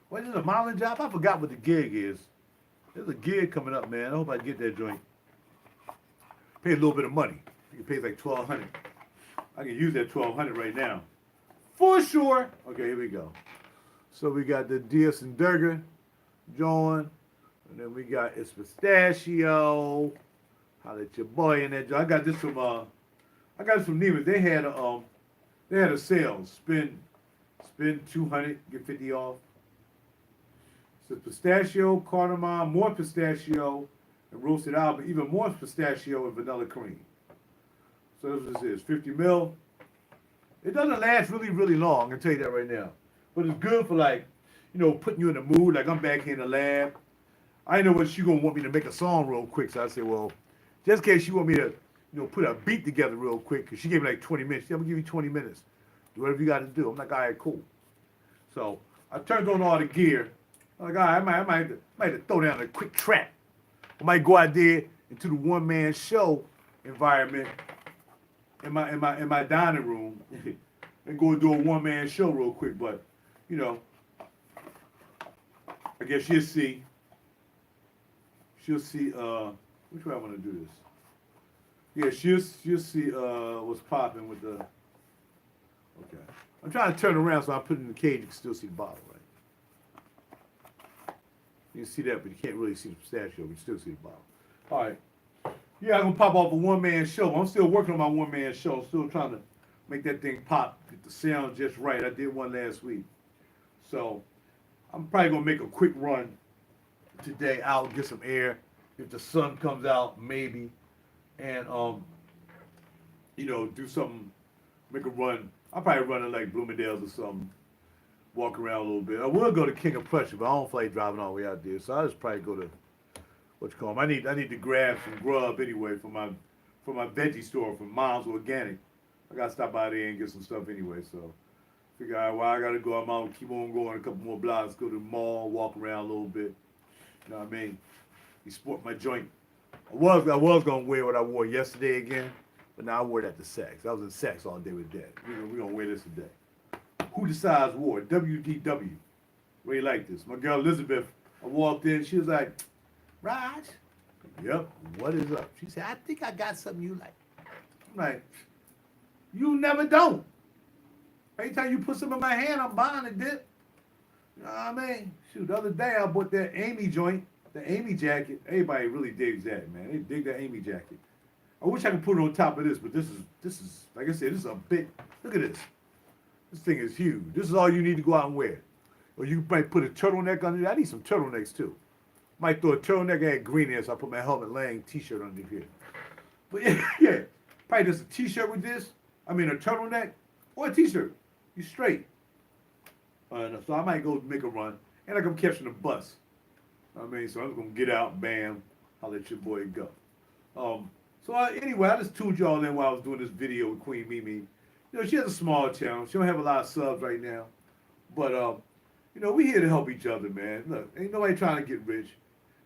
What is it, a modeling job? I forgot what the gig is. There's a gig coming up, man. I hope I get that joint. Pay a little bit of money. You can pay like $1,200. I can use that $1,200 right now. For sure. Okay, here we go. So we got the DS and Durga joint. And then we got It's Pistachio. Holla at your boy in that joint. I got this from Neiman's. They had a sale. Spend 200, get 50 off. So pistachio, cardamom, more pistachio, and roasted almond, even more pistachio and vanilla cream. So that's what this is, 50 mil. It doesn't last really, really long, I can tell you that right now. But it's good for like, you know, putting you in the mood. Like I'm back here in the lab. I know what she gonna want me to make a song real quick. So I said, well, just in case she want me to, you know, put a beat together real quick, because she gave me like 20 minutes. I'm gonna give you 20 minutes. Do whatever you gotta do. I'm like, all right, cool. So I turned on all the gear. I'm like, all right, I might have to throw down a quick track. I might go out there into the one-man show environment in my dining room and go do a one-man show real quick. But, you know, I guess she'll see. She'll see, which way I want to do this. Yeah, she'll see what's popping with the, okay. I'm trying to turn around so I put it in the cage, you can still see the bottle, right? You can see that, but you can't really see the pistachio, but you still see the bottle. All right. Yeah, I'm going to pop off a one-man show. I'm still working on my one-man show. I'm still trying to make that thing pop, get the sound just right. I did one last week. So I'm probably going to make a quick run today out, get some air. If the sun comes out, maybe. And, you know, do something, make a run. I'll probably run in like Bloomingdale's or something. Walk around a little bit. I will go to King of Prussia, but I don't feel like driving all the way out there. So I'll just probably go to, what you call them. I need to grab some grub anyway from my veggie store from Mom's Organic. I gotta stop by there and get some stuff anyway. So figure out why I gotta go. I'm out, keep on going a couple more blocks, go to the mall, walk around a little bit. You know what I mean? You sport my joint. I was gonna wear what I wore yesterday again, but now I wore that to Saks. I was in Saks all day with Dad. We're gonna wear this today. Who Decides War, WDW. Really like this. My girl Elizabeth, I walked in, she was like, Raj? Yep, what is up? She said, I think I got something you like. I'm like, you never don't. Every time you put something in my hand, I'm buying it, dip. You know what I mean? Shoot, the other day I bought that Amy joint, the Amy jacket. Everybody really digs that, man. They dig that Amy jacket. I wish I could put it on top of this, but this is like I said, this is a big, look at this. This thing is huge. This is all you need to go out and wear. Or you might put a turtleneck under it. I need some turtlenecks too. Might throw a turtleneck, I had green in, so I put my Helmet Lang t-shirt underneath here. But yeah, probably just a t-shirt with this. I mean a turtleneck or a t-shirt. You straight. So I might go make a run. And like I'm catching a bus. I mean, so I'm just going to get out, bam, I'll let your boy go. Anyway, I just tuned y'all in while I was doing this video with Queen Mimi. You know, she has a small channel. She don't have a lot of subs right now. But, you know, we here to help each other, man. Look, ain't nobody trying to get rich.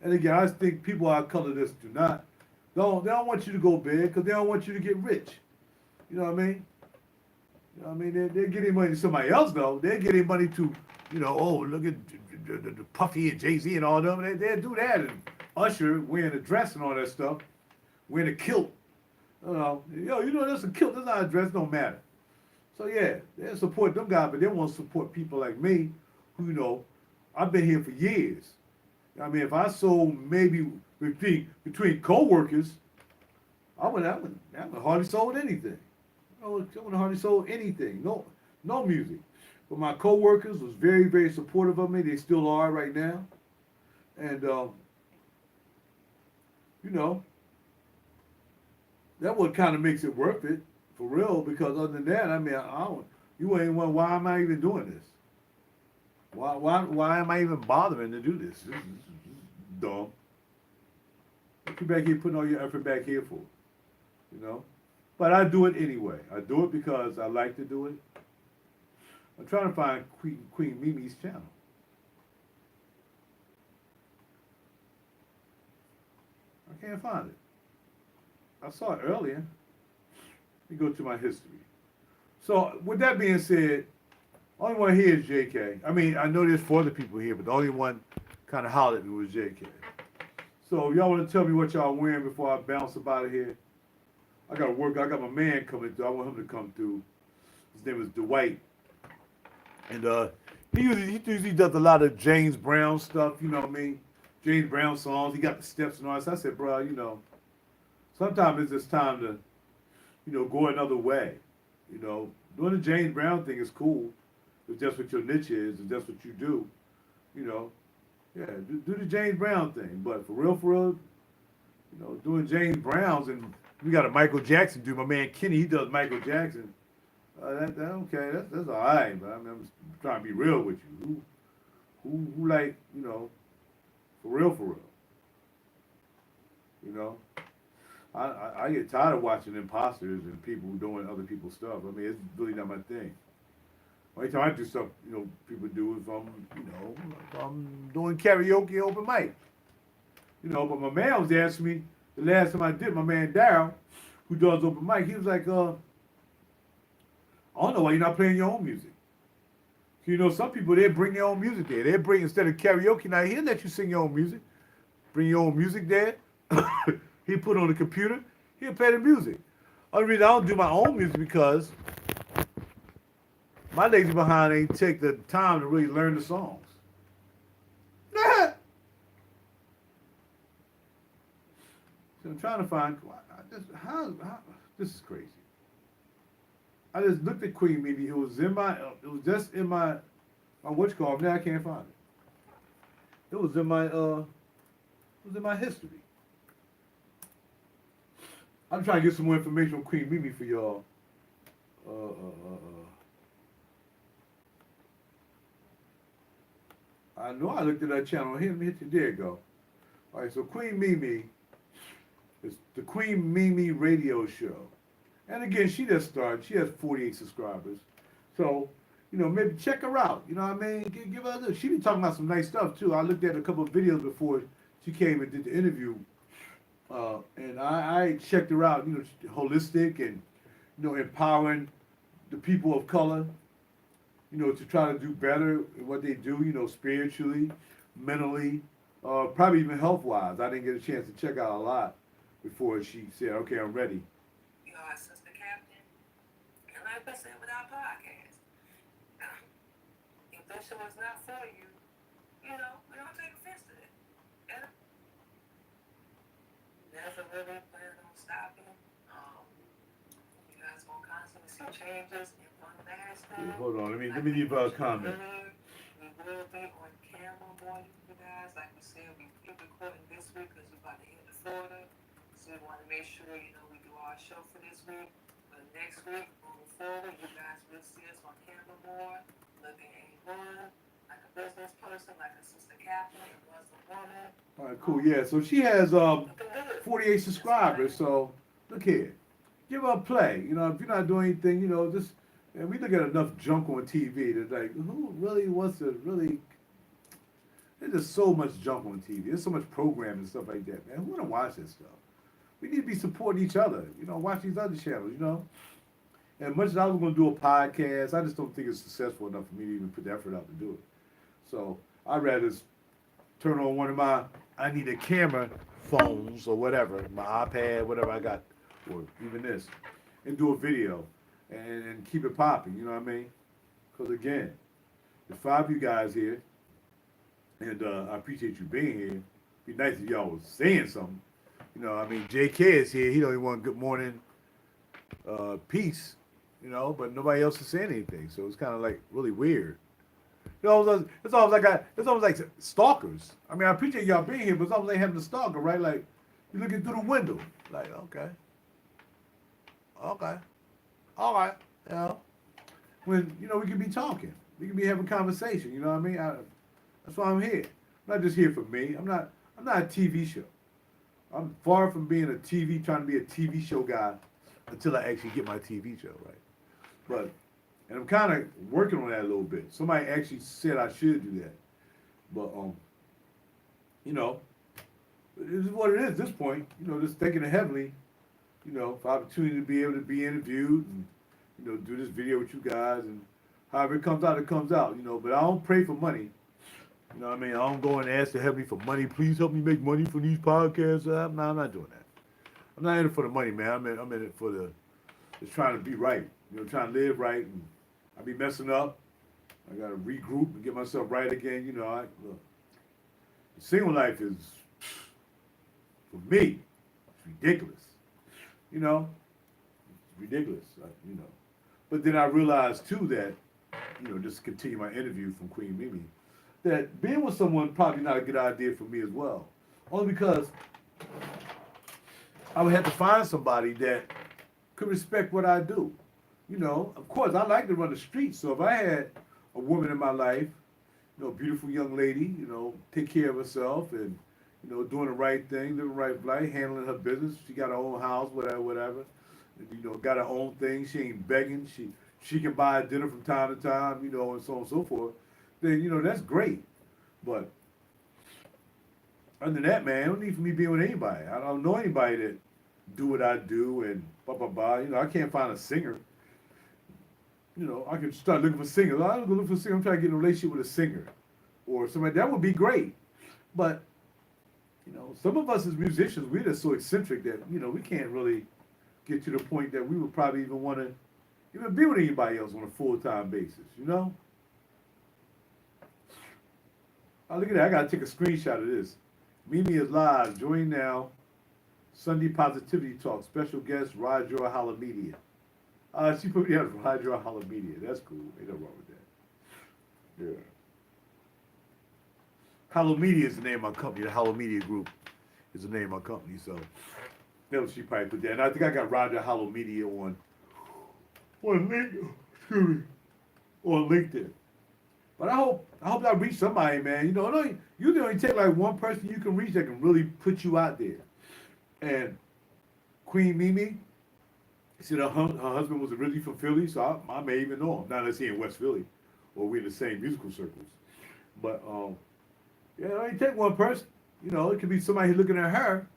And again, I just think people our color don't They don't want you to go big because they don't want you to get rich. You know what I mean? You know what I mean? They're getting money to somebody else, though. They're getting money to, oh, look at the Puffy and Jay-Z and all them. They do that. And Usher wearing a dress and all that stuff, wearing a kilt. That's a kilt. That's not a dress. Don't matter. So, yeah, they support them guys, but they won't support people like me who, I've been here for years. I mean, if I sold maybe between co-workers, I would hardly sold anything. I would hardly sold anything. No music. But my co-workers was very, very supportive of me. They still are right now. And, that what kind of makes it worth it, for real, because other than that, I mean, you ain't wondering why am I even doing this? Why am I even bothering to do this? This is dumb. What you back here putting all your effort back here for? But I do it anyway. I do it because I like to do it. I'm trying to find Queen Mimi's channel. I can't find it. I saw it earlier. Let me go to my history. So, with that being said, only one here is JK. I mean, I know there's 4 other people here, but the only one kind of hollered at me was JK. So, y'all want to tell me what y'all wearing before I bounce up out of here? I got to work. I got my man coming through. I want him to come through. His name is Dwight. And he usually does a lot of James Brown stuff, you know what I mean? James Brown songs. He got the steps and all that. So I said, bro, sometimes it's just time to, go another way. Doing the James Brown thing is cool. If that's what your niche is, if that's what you do, yeah, do the James Brown thing. But for real, doing James Brown's, and we got a Michael Jackson dude. My man Kenny, he does Michael Jackson. Okay, that's all right. But I mean, I'm just trying to be real with you. Who like, for real. I get tired of watching imposters and people doing other people's stuff. I mean, it's really not my thing. Only time I do stuff, people do is if I'm doing karaoke open mic. But my man was asking me the last time I did, my man Daryl, who does open mic, he was like, I don't know why you're not playing your own music. Some people, they bring their own music there. They bring, instead of karaoke night, he'll let you sing your own music. Bring your own music there. He put on the computer. He'll play the music. Only reason I don't do my own music because my lazy behind ain't take the time to really learn the songs. So I'm trying to find, this is crazy. I just looked at Queen Mimi. It was just in my whatchamacallit. Now I can't find it. It was in my history. I'm trying to get some more information on Queen Mimi for y'all. I know I looked at that channel. Here, let me hit you. There you go. All right, so Queen Mimi is the Queen Mimi radio show. And again, she just started. She has 48 subscribers. So, maybe check her out. You know what I mean? Give her a look. She be talking about some nice stuff, too. I looked at a couple of videos before she came and did the interview. And I checked her out, holistic and, empowering the people of color, to try to do better in what they do, spiritually, mentally, probably even health-wise. I didn't get a chance to check out a lot before she said, okay, I'm ready.
You are Sister Captain. And like I said with our podcast, if that show is not for you, we don't take offense to it. Yeah? Never really plan on stopping. You guys will constantly see changes in one last thing.
Hold on, let me leave a comment.
We will be on camera more, you guys. Like we said, we're recording this week because we're about to head to Florida. So we want to make sure, we do our show for this week. But next week, moving forward, you guys will see us on camera more, looking A1, like a business person, like a sister captain, a Muslim woman.
All right, cool. Yeah, so she has 48 subscribers. So look here, give her a play. If you're not doing anything, just. And we look at enough junk on TV that like, who really wants to really? There's just so much junk on TV. There's so much programming and stuff like that, man. Who want to watch that stuff? we need to be supporting each other. Watch these other channels. And much as I was going to do a podcast, I just don't think it's successful enough for me to even put the effort out to do it. So I'd rather turn on one of my I need a camera phones or whatever, my iPad, whatever I got, or even this, and do a video and keep it popping. You know what I mean? Because again, there's 5 of you guys here, and I appreciate you being here. It'd be nice if y'all was saying something. JK is here. He don't even want good morning, peace. But nobody else is saying anything. So it's kind of like really weird. It's almost like stalkers. I mean, I appreciate y'all being here, but it's almost like having a stalker, right? Like you're looking through the window, like okay, all right, When we can be talking, we can be having conversation. You know what I mean? That's why I'm here. I'm not just here for me. I'm not a TV show. I'm far from being trying to be a TV show guy until I actually get my TV show right. And I'm kind of working on that a little bit. Somebody actually said I should do that. But, it is what it is at this point. Just taking it heavily, for opportunity to be able to be interviewed and, do this video with you guys. And however it comes out, But I don't pray for money. You know what I mean? I don't go and ask to help me for money. Please help me make money for these podcasts. I'm not doing that. I'm not in it for the money, man. I'm in it for just trying to be right. Trying to live right. And I be messing up. I got to regroup and get myself right again. Look, the single life is, for me, it's ridiculous. It's ridiculous. But then I realized too that, just to continue my interview from Queen Mimi, that being with someone probably not a good idea for me as well. Only because I would have to find somebody that could respect what I do. Of course, I like to run the streets. So if I had a woman in my life, a beautiful young lady, take care of herself and, doing the right thing, living the right life, handling her business. She got her own house, whatever. And, got her own thing. She ain't begging. She can buy a dinner from time to time, and so on and so forth. Then, that's great. But other than that, man, don't need for me being with anybody. I don't know anybody that do what I do and blah, blah, blah. I can't find a singer. I can start looking for singers. I'm going to look for a singer. I'm trying to get in a relationship with a singer or somebody. That would be great. But, some of us as musicians, we're just so eccentric that, we can't really get to the point that we would probably even want to even be with anybody else on a full-time basis, Oh, look at that. I got to take a screenshot of this. Mimi is live. Join now. Sunday Positivity Talk. Special guest, RaJuR Halamedia. She put me out from RaJuR Halamedia. That's cool. Ain't nothing wrong with that. Yeah. Halamedia is the name of my company. The Halamedia Group is the name of my company. So, that's what she probably put that. And I think I got RaJuR Halamedia on LinkedIn. But I hope I reach somebody, man. You only take like one person you can reach that can really put you out there. And Queen Mimi, she said her husband was originally from Philly, so I may even know him. Not unless he's in West Philly, or we're in the same musical circles. But it only take one person. It could be somebody looking at her.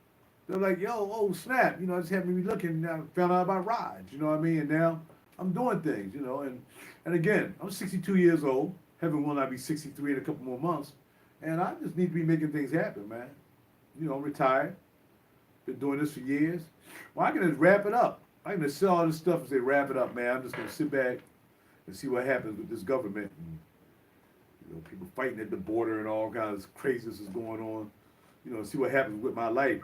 They're like, yo, oh snap, I just happened to be looking and I found out about Raj, you know what I mean? And now I'm doing things, and again, I'm 62 years old. Heaven will not be 63 in a couple more months. And I just need to be making things happen, man. Retired. Been doing this for years. Well, I can just wrap it up. I can just sell all this stuff and say, wrap it up, man. I'm just going to sit back and see what happens with this government. And, people fighting at the border and all kinds of craziness is going on. See what happens with my life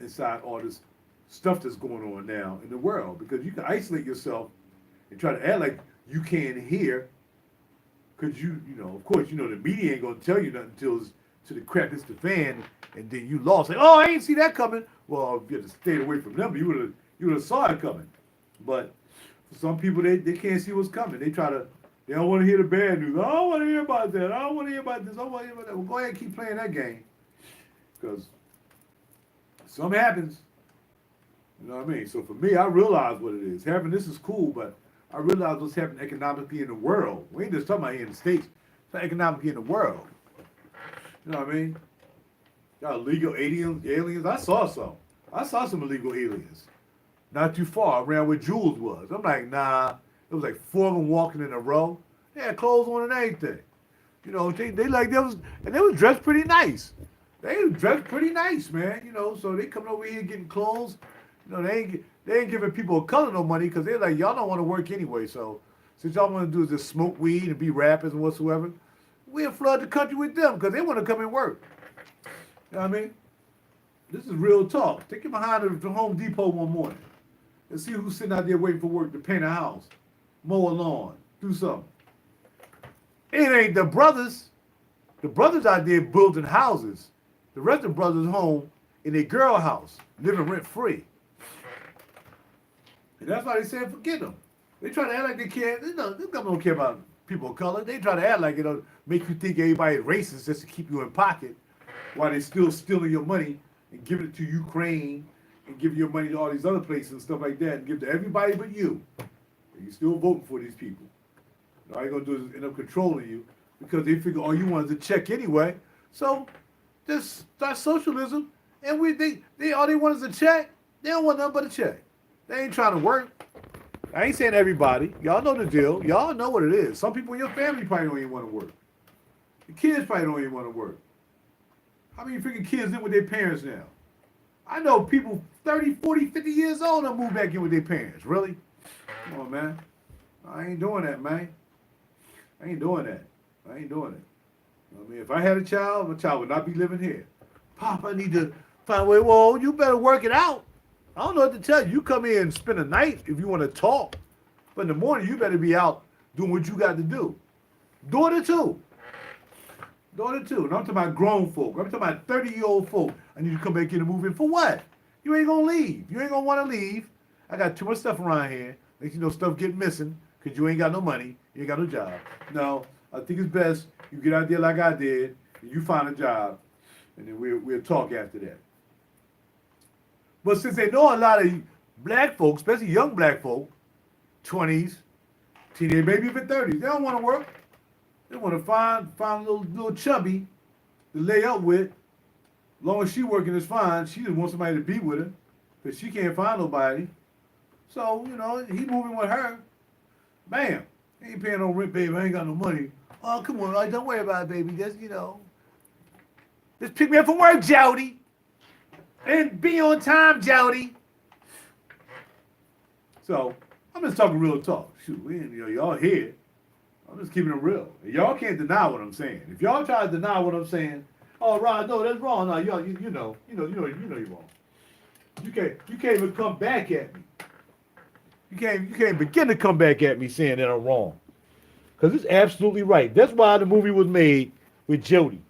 inside all this stuff that's going on now in the world. Because you can isolate yourself and try to act like you can't hear. Because of course, the media ain't going to tell you nothing until the crap hits the fan, and then you lost. Like, oh, I ain't see that coming. Well, if you had to stay away from them, you would have saw it coming. But for some people, they can't see what's coming. They don't want to hear the bad news. I don't want to hear about that. I don't want to hear about this. I don't want to hear about that. Well, go ahead and keep playing that game. Because something happens. You know what I mean? So for me, I realize what it is. Having this is cool, but I realize what's happening economically in the world. We ain't just talking about here in the States. It's economically in the world. You know what I mean? Got illegal aliens. I saw some. I saw some illegal aliens. Not too far around where Jules was. I'm like, nah. It was like four of them walking in a row. They had clothes on and everything. You know, they like and they was dressed pretty nice. They was dressed pretty nice, man. You know, so they coming over here getting clothes. You know, they ain't giving people of color no money because they're like, y'all don't want to work anyway. So since y'all want to do is just smoke weed and be rappers and whatsoever, we'll flood the country with them because they want to come and work. You know what I mean? This is real talk. Take you behind the Home Depot one morning and see who's sitting out there waiting for work to paint a house, mow a lawn, do something. It ain't the brothers. The brothers out there building houses. The rest of the brothers home in their girl house, living rent free. And that's why they said forget them. They try to act like they care. They don't care about people of color. They try to act like it'll make you think everybody's racist just to keep you in pocket while they still stealing your money and giving it to Ukraine and giving your money to all these other places and stuff like that and give to everybody but you. And you're still voting for these people. All you're going to do is end up controlling you because they figure all you want is a check anyway. So just start socialism and they all they want is a check. They don't want nothing but a check. They ain't trying to work. I ain't saying everybody. Y'all know the deal. Y'all know what it is. Some people in your family probably don't even want to work. The kids probably don't even want to work. How many freaking kids live with their parents now? I know people 30, 40, 50 years old that move back in with their parents. Really? Come on, man. I ain't doing that, man. I ain't doing that. I ain't doing it. You know what I mean, if I had a child, my child would not be living here. Pop, I need to find a way. Well, you better work it out. I don't know what to tell you. You come here and spend a night if you want to talk. But in the morning, you better be out doing what you got to do. Daughter too. Daughter too. And I'm talking about grown folk. I'm talking about 30-year-old folk. I need to come back in and move in. For what? You ain't going to leave. You ain't going to want to leave. I got too much stuff around here. Makes you know stuff get missing because you ain't got no money. You ain't got no job. No, I think it's best you get out there like I did and you find a job. And then we'll talk after that. But since they know a lot of black folks, especially young black folk, 20s, teenage, maybe even 30s, they don't want to work. They want to find a little chubby to lay up with. As long as she working is fine. She just wants somebody to be with her because she can't find nobody. So, you know, he moving with her. Bam. He ain't paying no rent, baby. I ain't got no money. Oh, come on. Like, don't worry about it, baby. Just, you know, just pick me up from work, Jody. And be on time, Jody. So, I'm just talking real talk. Shoot, y'all here. I'm just keeping it real. And y'all can't deny what I'm saying. If y'all try to deny what I'm saying, oh, Rod, no, that's wrong. No, y'all, you know you're wrong. You can't even come back at me. You can't begin to come back at me saying that I'm wrong. Because it's absolutely right. That's why the movie was made with Jody.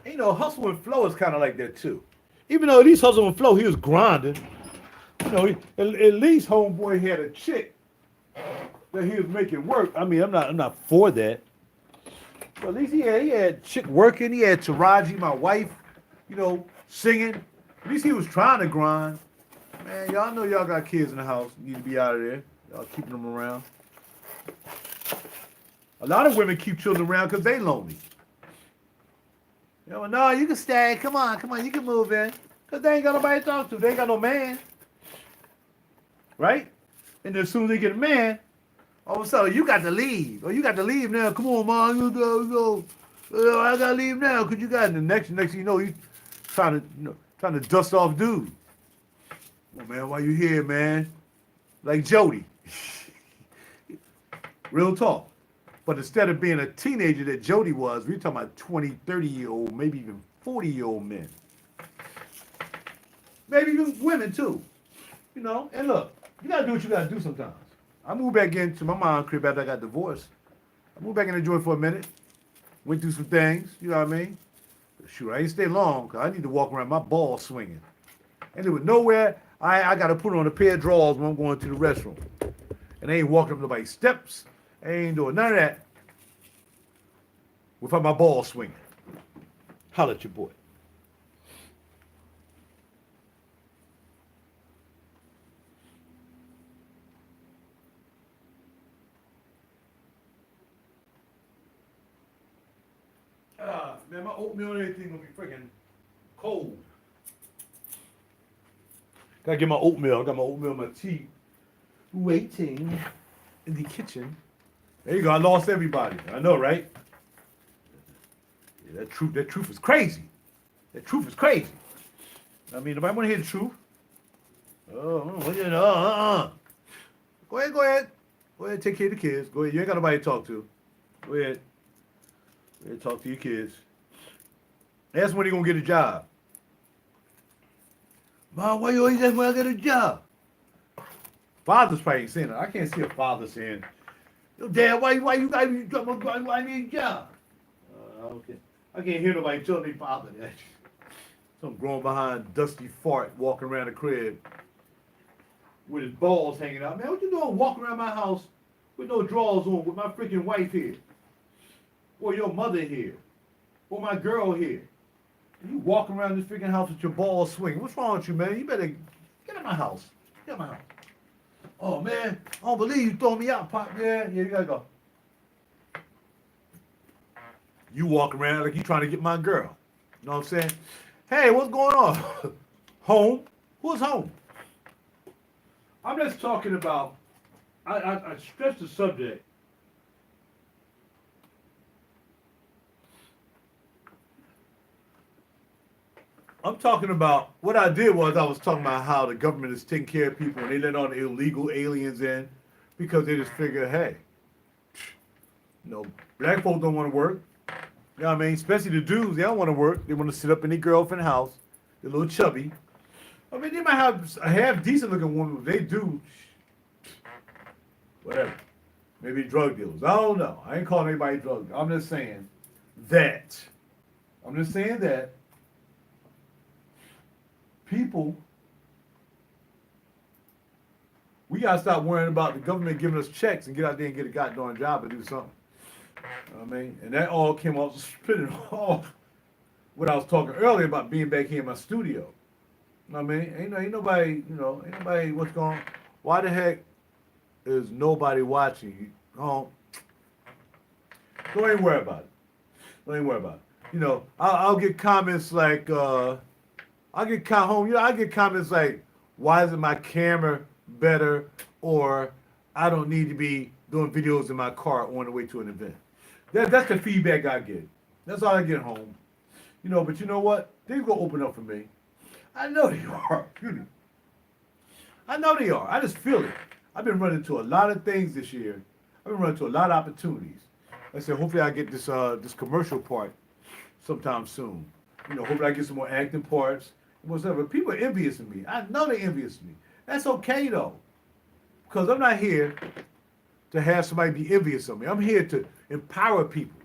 You know, Hustle and Flow is kind of like that too. Even though at least Hustle and Flow, he was grinding. You know, at least Homeboy had a chick that he was making work. I mean, I'm not for that. But at least he had chick working. He had Taraji, my wife, you know, singing. At least he was trying to grind. Man, y'all know y'all got kids in the house. You need to be out of there. Y'all keeping them around. A lot of women keep children around because they lonely. You know, no, you can stay. Come on, you can move in. Because they ain't got nobody to talk to. They ain't got no man. Right? And then as soon as they get a man, all of a sudden, you got to leave. Oh, you got to leave now. Come on, Mom. You go. I got to leave now because you got it. And the next thing you know, you trying to dust off dude. Oh, man, why you here, man? Like Jody. Real talk. But instead of being a teenager that Jody was, we're talking about 20, 30-year-old, maybe even 40-year-old men. Maybe even women, too. You know, and look, you got to do what you got to do sometimes. I moved back into my mom's crib after I got divorced. I moved back in the joint for a minute. Went through some things, you know what I mean? Shoot, I ain't stay long because I need to walk around my ball swinging. And there was nowhere I got to put on a pair of drawers when I'm going to the restroom. And I ain't walking up nobody's steps. I ain't doing none of that without my ball swinging. Holla at your boy. Man, my oatmeal and everything gonna be freaking Cold. Gotta get my oatmeal. I got my oatmeal in my tea. Waiting in the kitchen. There you go. I lost everybody. I know, right? Yeah, that truth is crazy. That truth is crazy. I mean, nobody want to hear the truth. Oh, you know, Go ahead, go ahead. Go ahead, take care of the kids. Go ahead. You ain't got nobody to talk to. Go ahead. Go ahead, talk to your kids. Ask when they gonna get a job. Mom, why you always ask when I get a job? Fathers probably ain't saying that. I can't see a father saying, "Yo, Dad, why you got me? Why I need a job?" Okay. I can't hear nobody telling their father that. Some grown behind dusty fart walking around the crib with his balls hanging out. Man, what you doing walking around my house with no drawers on, with my freaking wife here? Or your mother here? Or my girl here? And you walking around this freaking house with your balls swinging. What's wrong with you, man? You better get out of my house. Get out of my house. Oh, man, I don't believe you throwing me out, Pop. Yeah, you gotta go. You walk around like you trying to get my girl. You know what I'm saying? Hey, what's going on? Home? Who's home? I'm just talking about, I stress the subject. I'm talking about, what I did was I was talking about how the government is taking care of people and they let all the illegal aliens in because they just figure, hey, black folks don't want to work. You know what I mean? Especially the dudes, they don't want to work. They want to sit up in their girlfriend's house. They're a little chubby. I mean, they might have a half decent looking woman, but they do, whatever. Maybe drug dealers. I don't know. I ain't calling anybody drug dealers. I'm just saying that. People, we got to stop worrying about the government giving us checks and get out there and get a goddamn job and do something. You know what I mean? And that all came off, spinning off what I was talking earlier about being back here in my studio. You know what I mean? Ain't nobody, what's going on? Why the heck is nobody watching you? Don't even worry about it. Don't even worry about it. I'll get comments like, I get comments like, why isn't my camera better? Or I don't need to be doing videos in my car on the way to an event. That's the feedback I get. That's all I get home. But you know what? Things gonna open up for me. I know they are. I know they are. I just feel it. I've been running into a lot of things this year. I've been running into a lot of opportunities. Like I said, hopefully I get this commercial part sometime soon. Hopefully I get some more acting parts. Whatever. People are envious of me. I know they're envious of me. That's okay though. Because I'm not here to have somebody be envious of me. I'm here to empower people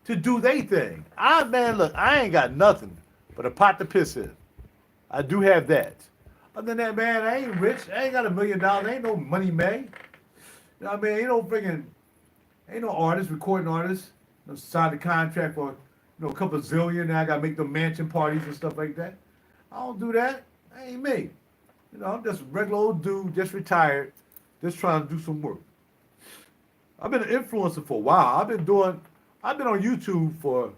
to do their thing. Look, I ain't got nothing but a pot to piss in. I do have that. Other than that, man, I ain't rich. I ain't got $1 million. Ain't no money made. You know what I mean? Ain't no artist, recording artist. Signed a contract for, a couple of zillion. Now I gotta make them mansion parties and stuff like that. I don't do that. That ain't me. I'm just a regular old dude, just retired, just trying to do some work. I've been an influencer for a while. I've been on YouTube for,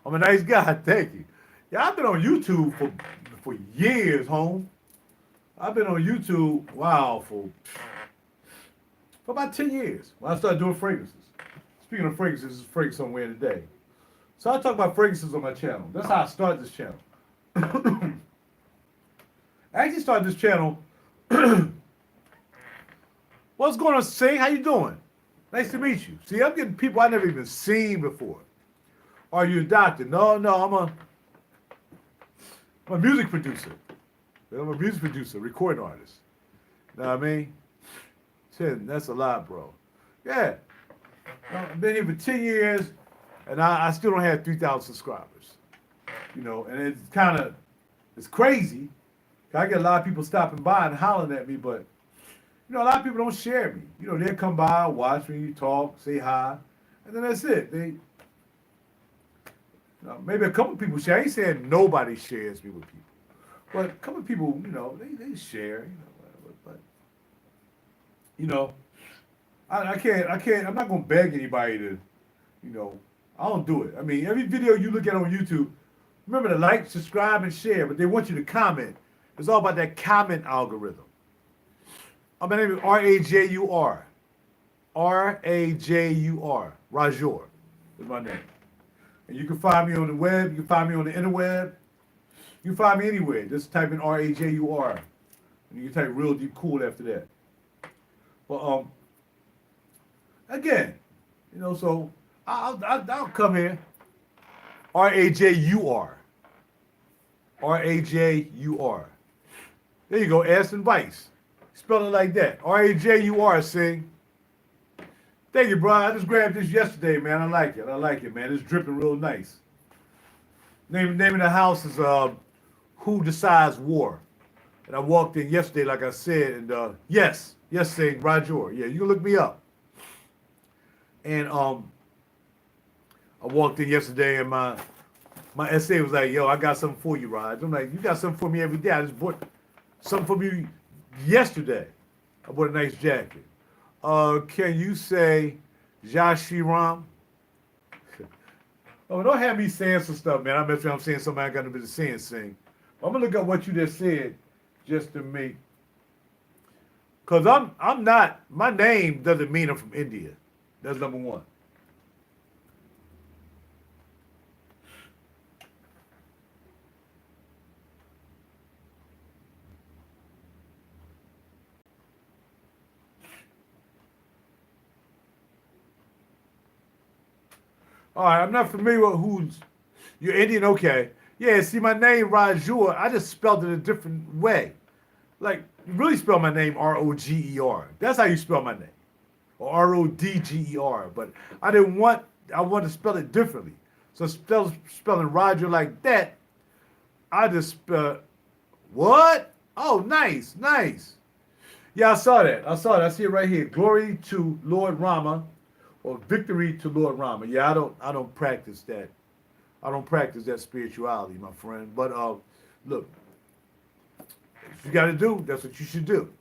I'm a nice guy, thank you. Yeah, I've been on YouTube for years, home. I've been on YouTube, wow, for about 10 years when I started doing fragrances. Speaking of fragrances, there's a fragrance somewhere today. So I talk about fragrances on my channel. That's how I started this channel. I actually started this channel. What's going on, Say? How you doing? Nice to meet you. See, I'm getting people I never even seen before. Are you a doctor? No, I'm a music producer. I'm a music producer, recording artist. You know what I mean? 10, that's a lot, bro. Yeah. I've been here for 10 years, and I still don't have 3,000 subscribers. And it's crazy. I get a lot of people stopping by and hollering at me, but, a lot of people don't share me. They'll come by, watch me, talk, say hi, and then that's it. Maybe a couple people share. I ain't saying nobody shares me with people. But a couple of people, they share, whatever. But, I can't, I'm not going to beg anybody to, I don't do it. I mean, every video you look at on YouTube, remember to like, subscribe, and share, but they want you to comment. It's all about that comment algorithm. My name is RaJuR. RaJuR. RaJuR is my name. And you can find me on the web. You can find me on the interweb. You can find me anywhere. Just type in RaJuR. And you can type real deep cool after that. But again, so I'll come here. RaJuR. RaJuR. There you go, Aston Vice. Spell it like that. RaJuR, sing. Thank you, bro. I just grabbed this yesterday, man. I like it, man. It's dripping real nice. Name of the house is Who Decides War. And I walked in yesterday, like I said, and yes, sing, RaJuR. Yeah, you can look me up. And I walked in yesterday, and my SA was like, yo, I got something for you, Raj. I'm like, you got something for me every day. I just bought something for me yesterday. I bought a nice jacket. Can you say Jashiram? Oh, don't have me saying some stuff, man. I'm saying something I ain't got no business saying, sing. I'm gonna look up what you just said just to make, cause I'm not, my name doesn't mean I'm from India. That's number one. All right, I'm not familiar with who's. You're Indian, okay? Yeah. See, my name RaJuR. I just spelled it a different way. Like, you really spell my name RoGER. That's how you spell my name, or RoDGER. But I wanted to spell it differently. So spelling Roger like that, I just spell. What? Oh, nice. Yeah, I saw that. I see it right here. Glory to Lord Rama. Or victory to Lord Rama. Yeah, I don't practice that. I don't practice that spirituality, my friend. But look, if you got to do, that's what you should do.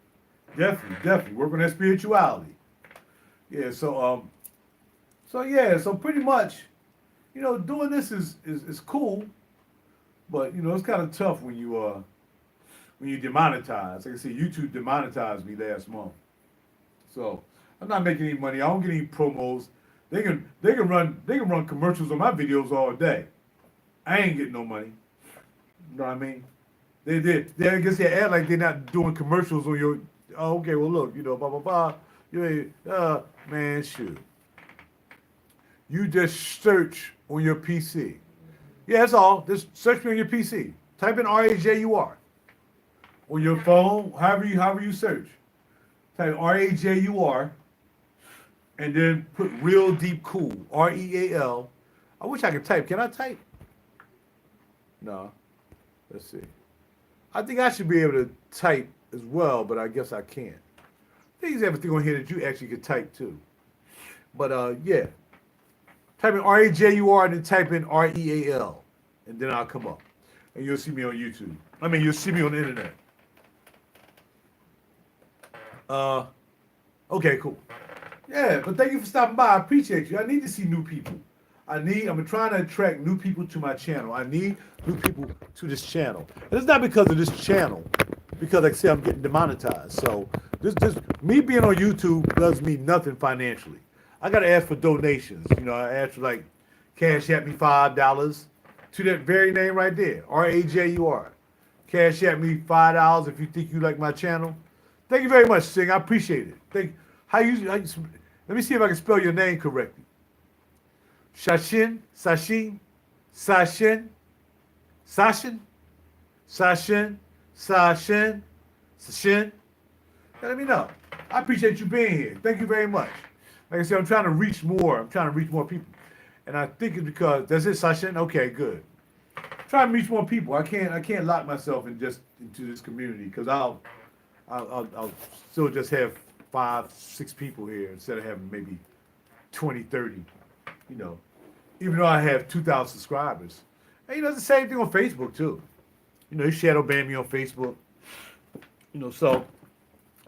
Definitely work on that spirituality. Yeah. So pretty much, doing this is cool, but it's kind of tough when you demonetize. Like I said, YouTube demonetized me last month, so. I'm not making any money. I don't get any promos. They can run commercials on my videos all day. I ain't getting no money. You know what I mean? They I guess they act like they're not doing commercials on your. Oh, okay. Well, look, blah blah blah. Man, shoot. You just search on your PC. Yeah, that's all. Just search me on your PC. Type in RaJuR on your phone. However you search. Type RaJuR. And then put real deep cool, REAL. I wish I could type. Can I type? No. Let's see. I think I should be able to type as well, but I guess I can't. There's everything on here that you actually could type too. But yeah. Type in RaJuR and then type in REAL. And then I'll come up. And you'll see me on YouTube. You'll see me on the internet. Okay, cool. Yeah, but thank you for stopping by. I appreciate you. I need to see new people. I'm trying to attract new people to my channel. I need new people to this channel. And it's not because of this channel, because like I said, I'm getting demonetized. So this me being on YouTube does me nothing financially. I gotta ask for donations. I ask for like Cash App me $5 to that very name right there. RaJuR. Cash App me $5 if you think you like my channel. Thank you very much, Sing. I appreciate it. Let me see if I can spell your name correctly. Sashin. Let me know. I appreciate you being here. Thank you very much. Like I said, I'm trying to reach more people. And I think it's because, that's it, Sashin? Okay, good. Trying to reach more people. I can't lock myself into this community because I'll still just have 5-6 people here instead of having maybe 20, 30, even though I have 2,000 subscribers. And, it's the same thing on Facebook too. You shadow ban me on Facebook. So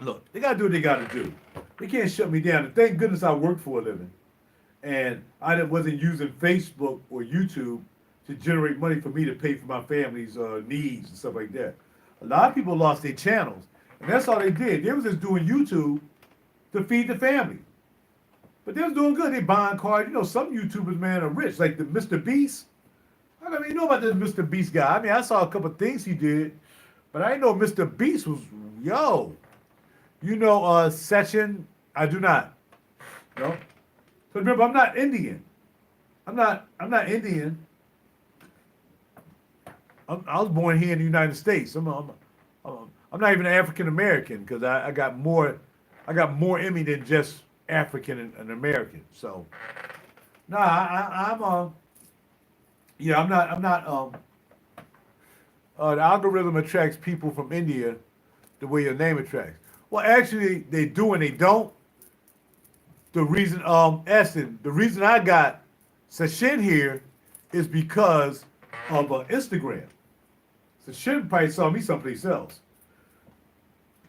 look, they gotta do what they gotta do. They can't shut me down. And thank goodness I work for a living. and wasn't using Facebook or YouTube to generate money for me to pay for my family's needs and stuff like that. A lot of people lost their channels, and that's all they did. They was just doing YouTube to feed the family. But they was doing good. They buying cars. You know, some YouTubers, man, are rich. Like the Mr. Beast. I don't even know about this Mr. Beast guy. I mean, I saw a couple of things he did, but I didn't know Mr. Beast was, yo. You know, Session, I do not. No. So remember, I'm not Indian. I'm not Indian. I was born here in the United States. I'm not even African American because I got more in me than just African and American. So, nah, I'm yeah, I'm not the algorithm attracts people from India the way your name attracts. Well, actually, they do and they don't. The reason, Essen, the reason I got Sachin here is because of Instagram. Sachin probably saw me someplace else.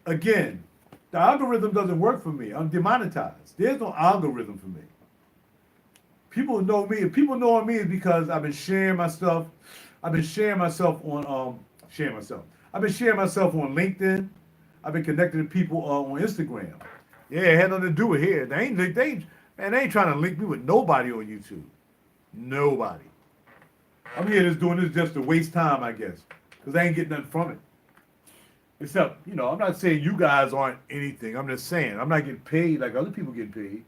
Again, the algorithm doesn't work for me. I'm demonetized. There's no algorithm for me. People know me. If people know me is because I've been sharing my stuff. I've been sharing myself on I've been sharing myself on LinkedIn. I've been connecting to people on Instagram. Yeah, it had nothing to do with here. They ain't trying to link me with nobody on YouTube. Nobody. I'm here just doing this just to waste time, I guess, because I ain't getting nothing from it. Except, you know, I'm not saying you guys aren't anything. I'm just saying I'm not getting paid like other people get paid.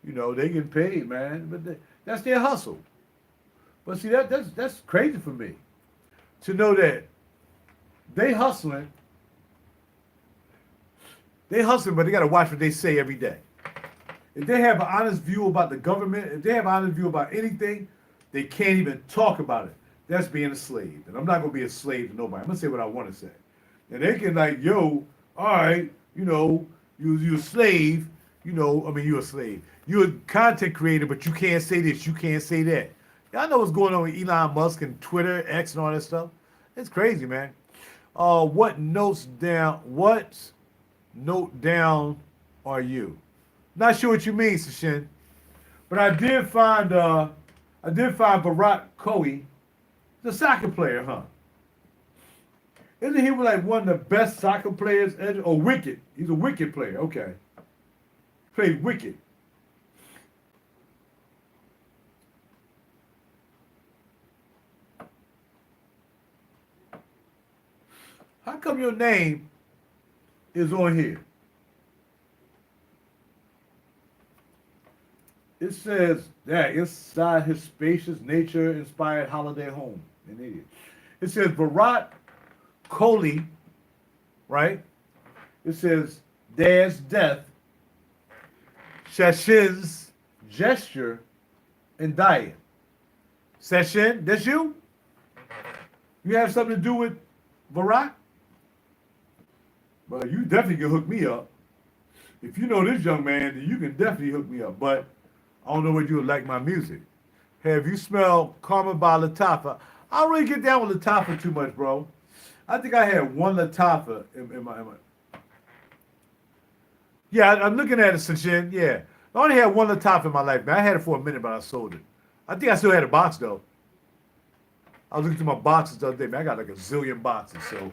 You know, they get paid, man, but that's their hustle. But see, that's crazy for me to know that they hustling, but they got to watch what they say every day. If they have an honest view about the government, if they have an honest view about anything, they can't even talk about it. That's being a slave. And I'm not going to be a slave to nobody. I'm going to say what I want to say. And they can like, yo, all right, you know, you're a slave. You know, I mean, you're a slave. You're a content creator, but you can't say this, you can't say that. Y'all know what's going on with Elon Musk and Twitter, X, and all that stuff. It's crazy, man. What note down are you? Not sure what you mean, Sachin. But I did find Virat Kohli, the soccer player, huh? Isn't he like one of the best soccer players ever? Oh, wicket. He's a wicket player. Okay. Played wicket. How come your name is on here? It says that inside his spacious nature-inspired holiday home in India. It says Virat Kohli, right? It says Dad's death, Sachin's gesture, and diet. Sachin, that's you? You have something to do with Virat? Well, you definitely can hook me up. If you know this young man, then you can definitely hook me up. But I don't know whether you would like my music. Have you smelled Karma by Latifah? I don't really get down with Latifah too much, bro. I think I had one Latifah in my. Yeah, I'm looking at it, Sachin. Yeah. I only had one Latifah in my life, man. I had it for a minute, but I sold it. I think I still had a box, though. I was looking through my boxes the other day, man. I got like a zillion boxes. So,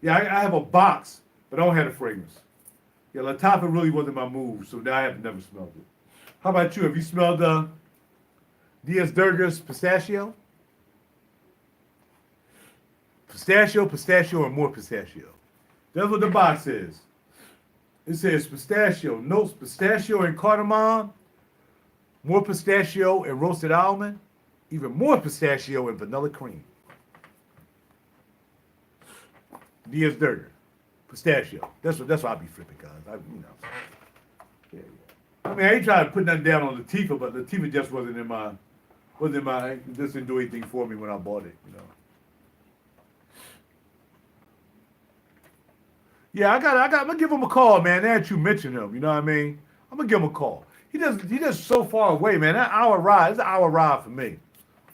yeah, I have a box, but I don't have a fragrance. Yeah, Latifah really wasn't my move, so now I have never smelled it. How about you? Have you smelled Diaz Durga's pistachio? Pistachio, and more pistachio. That's what the box is. It says pistachio, notes pistachio and cardamom, more pistachio and roasted almond, even more pistachio and vanilla cream. Diaz Durga, pistachio. That's what I be flipping, guys. Yeah. I mean, I ain't trying to put nothing down on Latifah, but Latifah just wasn't in my, it just didn't do anything for me when I bought it, you know. Yeah, I'm gonna give him a call, man. Now that you mention him, you know what I mean? I'm gonna give him a call. He just so far away, man. That hour ride, it's an hour ride for me.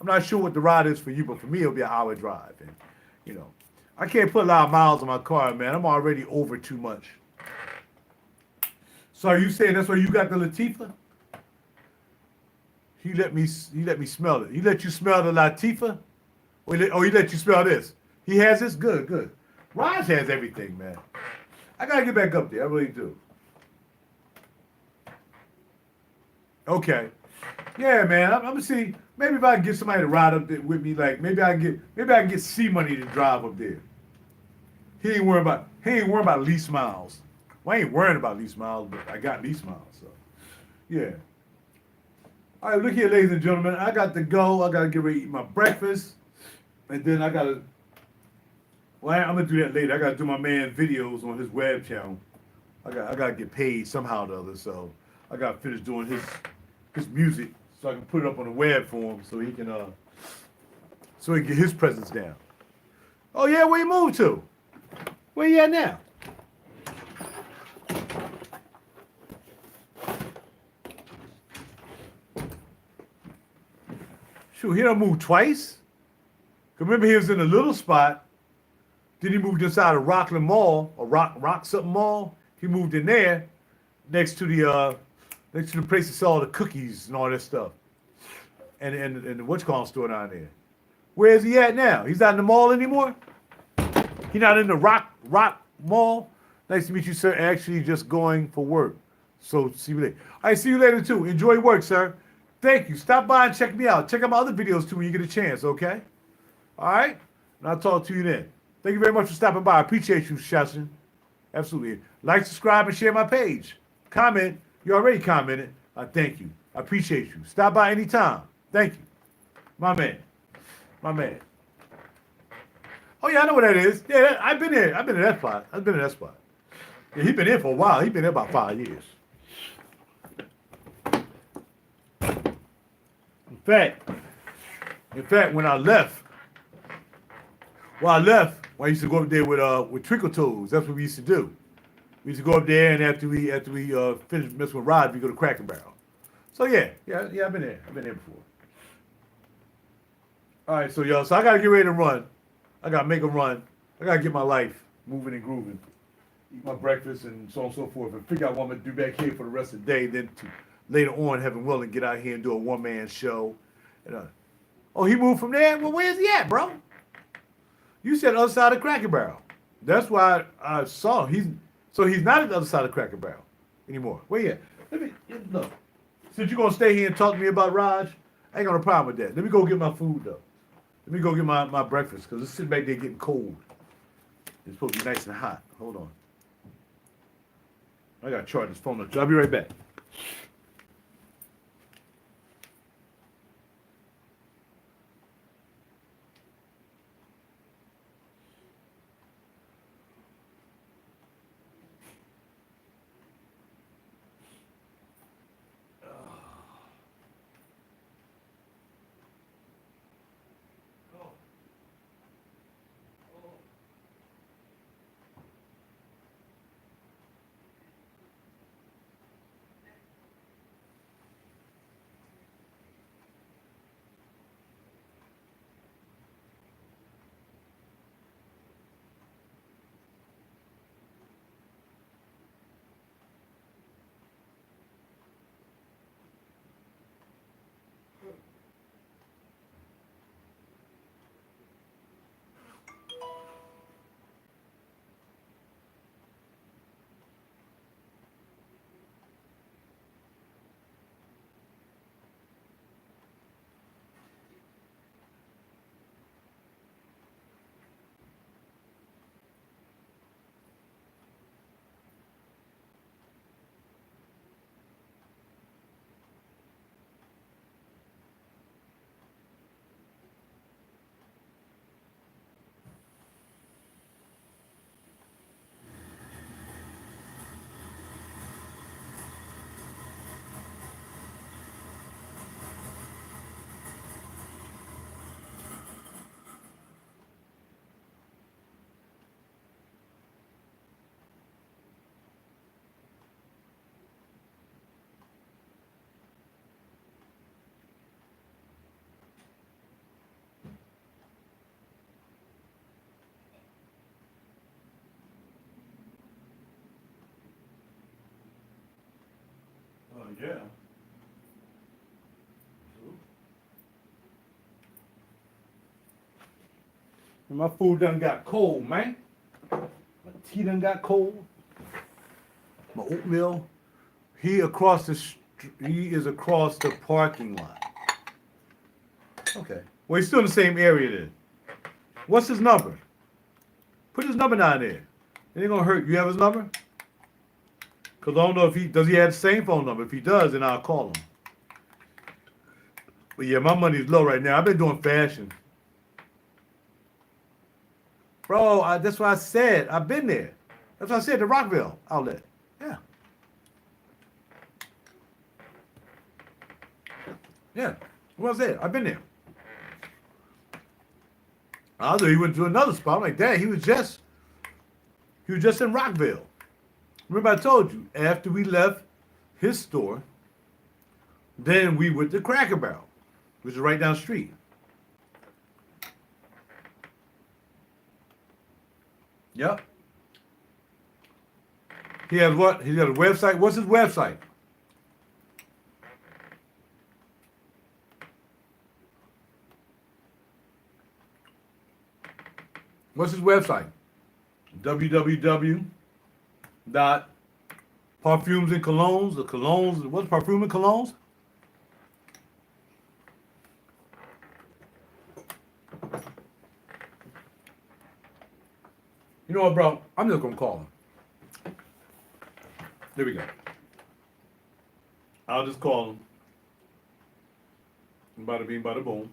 I'm not sure what the ride is for you, but for me, it'll be an hour drive. And, you know, I can't put a lot of miles on my car, man. I'm already over too much. So are you saying that's where you got the Latifah? He let me smell it. He let you smell the Latifa? He let you smell this. He has this? Good, good. Raj has everything, man. I gotta get back up there. I really do. Okay. Yeah, man. I'm gonna see. Maybe if I can get somebody to ride up there with me, like maybe I can get C Money to drive up there. He ain't worrying about lease miles. Well, I ain't worrying about lease miles, but I got lease miles, so yeah. All right, look here, ladies and gentlemen. I got to go. I gotta get ready to eat my breakfast, and then I gotta. Well, I'm gonna do that later. I gotta do my man videos on his web channel. I gotta get paid somehow or the other, so I gotta finish doing his music so I can put it up on the web for him so he can get his presence down. Oh yeah, where you moved to? Where you at now? Shoot, he done moved twice. Remember he was in a little spot. Then he moved inside of Rockland Mall or Rock something Mall. He moved in there next to the place that sell all the cookies and all that stuff. And the what's called store down there. Where is he at now? He's not in the mall anymore? He's not in the Rock Mall? Nice to meet you, sir. Actually just going for work. So see you later. All right, see you later too. Enjoy your work, sir. Thank you. Stop by and check me out. Check out my other videos too when you get a chance, okay? All right? And I'll talk to you then. Thank you very much for stopping by. I appreciate you, Shashin. Absolutely. Like, subscribe, and share my page. Comment. You already commented. Thank you. I appreciate you. Stop by anytime. Thank you. My man. My man. Oh, yeah, I know what that is. Yeah, I've been there. I've been in that spot. Yeah, he's been there for a while. He's been there about 5 years. In fact, when I left, when I used to go up there with Twinkle Toes. That's what we used to do. We used to go up there, and after we finished messing with Rod, we go to Cracker Barrel. So yeah, I've been there. I've been there before. All right, so y'all, I gotta get ready to run. I gotta make a run. I gotta get my life moving and grooving. Eat my breakfast and so on and so forth, and figure out what I'm gonna do back here for the rest of the day. Then to later on, heaven willing, get out here and do a one-man show. And, oh, he moved from there? Well, where's he at, bro? You said other side of Cracker Barrel. That's why I saw him. He's not at the other side of Cracker Barrel anymore. Where you at? Let me look. Since you're gonna stay here and talk to me about Raj, I ain't got no problem with that. Let me go get my food though. Let me go get my breakfast because it's sitting back there getting cold. It's supposed to be nice and hot. Hold on. I gotta charge this phone up. I'll be right back. Yeah. My food done got cold, man. My tea done got cold. My oatmeal. He is across the parking lot. Okay. Well, he's still in the same area then. What's his number? Put his number down there. It ain't gonna hurt. You have his number? Cause I don't know if he have the same phone number. If he does, then I'll call him. But yeah, my money's low right now. I've been doing fashion. Bro, that's what I said. I've been there. That's what I said, the Rockville outlet. Yeah. Yeah. What I said. I've been there. I thought he went to another spot. I'm like, dang, he was just in Rockville. Remember I told you, after we left his store, then we went to Cracker Barrel, which is right down the street. Yep. He has what? He's got a website. What's his website? What's his website? www. Perfumes and colognes. The colognes. What's perfume and colognes? You know what, bro? I'm just gonna call him. There we go. I'll just call him. Bada bing, bada boom.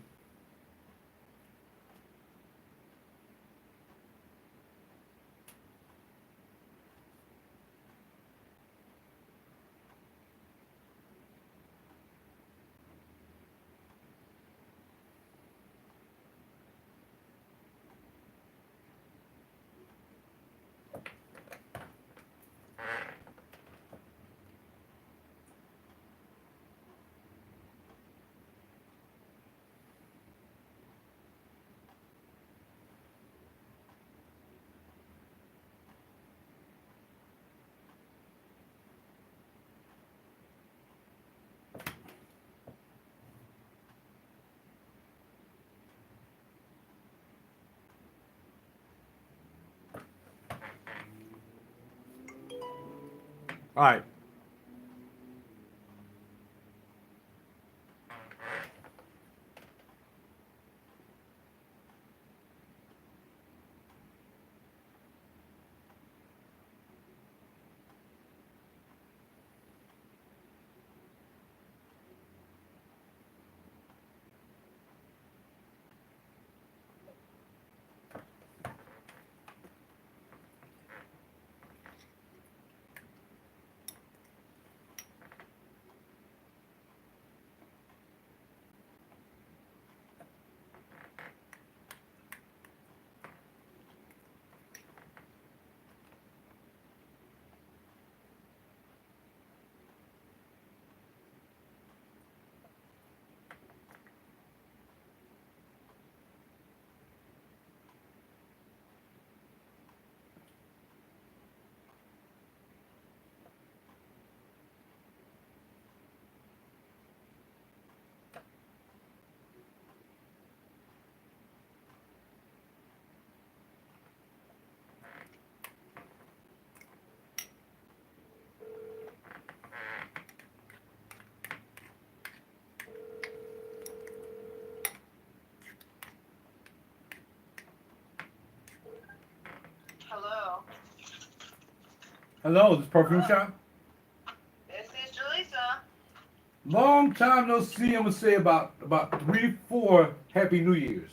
All right.
Hello.
Hello, this perfume shop.
This is Jaleesa.
Long time no see. I'm gonna say about 3, 4 Happy New Years.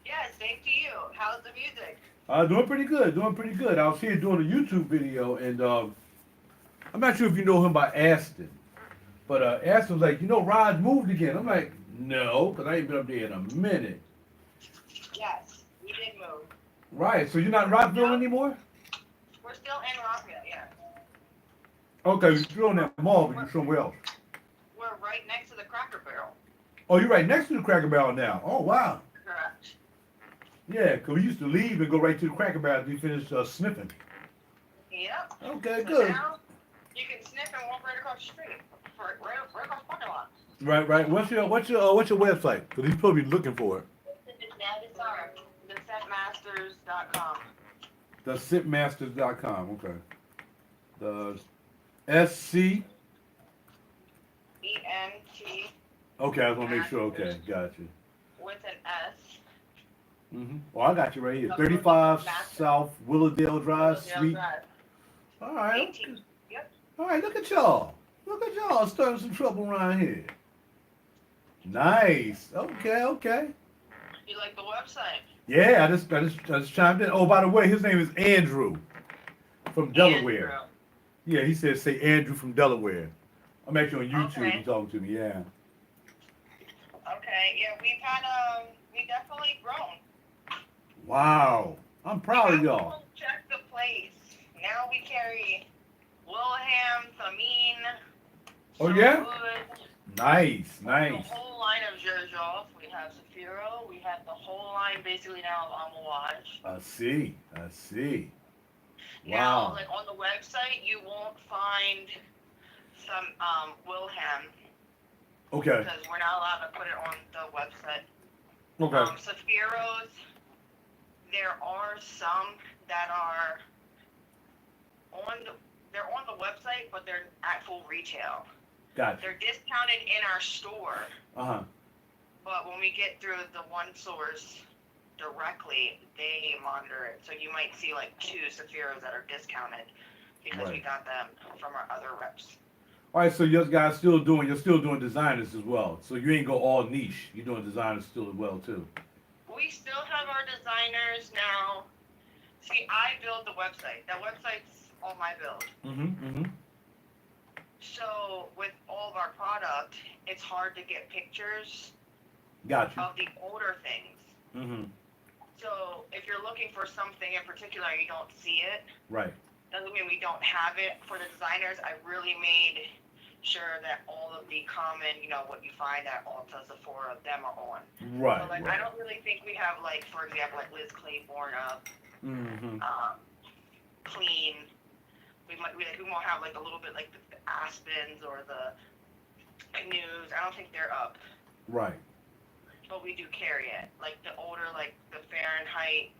Yeah, same to you. How's the music?
Doing pretty good. Doing pretty good. I was here doing a YouTube video, and I'm not sure if you know him by Aston, but Aston was like, you know, Raj moved again. I'm like, no, because I ain't been up there in a minute.
Yes, we did move.
Right. So you're not in Rockville anymore?
We're still in Rockville, yeah.
Okay, you're still in that mall, but you're somewhere else.
We're right next to the Cracker Barrel.
Oh, you're right next to the Cracker Barrel now. Oh, wow.
Correct.
Yeah, because we used to leave and go right to the Cracker Barrel after you finished sniffing.
Yep.
Okay,
So
good.
now you can sniff and walk right across the street. Right across the parking lot.
Right. What's your website? Because he's probably looking for it.
It's our, the sipmasters.com.
thesipmasters.com. Okay. The SC.
ENT.
Okay, I was gonna make sure. Okay, got you.
With an S.
Well, I got you right here.
So
35
Master.
South Willowdale Drive,
Willowdale
Suite.
Drive.
All right.
18. Yep.
All right. Look at y'all. Look at y'all starting some trouble around here. Nice. Okay. Okay.
You like the website?
Yeah, I just chimed in. Oh, by the way, his name is Andrew from Delaware.
Andrew.
Yeah, he said say Andrew from Delaware. I'm actually on YouTube.
Okay.
He's talking to me. Yeah.
Okay. Yeah, we definitely grown.
Wow. I'm proud of y'all.
Check the place. Now we carry Wilhelm, Samin.
Oh, yeah?
Good.
Nice.
The
Nice.
whole line of RaJuR. We have Saphiro. We have the whole line basically now of Amouage.
I see.
Now,
Wow.
like on the website, you won't find some Wilhelm
Okay.
because we're not allowed to put it on the website.
Okay.
Saphiros, there are some that are they're on the website, but they're at full retail.
Gotcha.
They're discounted in our store,
Uh-huh.
but when we get through the one source directly, they monitor it. So you might see like 2 Saphiros that are discounted because we
Right.
got them from our other reps.
All right, so you guys you're still doing designers as well. So you ain't go all niche. You're doing designers still as well too.
We still have our designers now. See, I build the website. That website's all my build. So with all of our product, it's hard to get pictures
Gotcha.
of the older things. So if you're looking for something in particular and you don't see it,
Right.
doesn't mean we don't have it. For the designers, I really made sure that all of the common, what you find at Ulta, Sephora, them are on.
Right.
So,
Right.
I don't really think we have, for example, Liz Claiborne up, Clean. We won't have, a little bit like the Aspens or the Canoes. I don't think they're up.
Right.
But we do carry it. Like, the older, the Fahrenheit,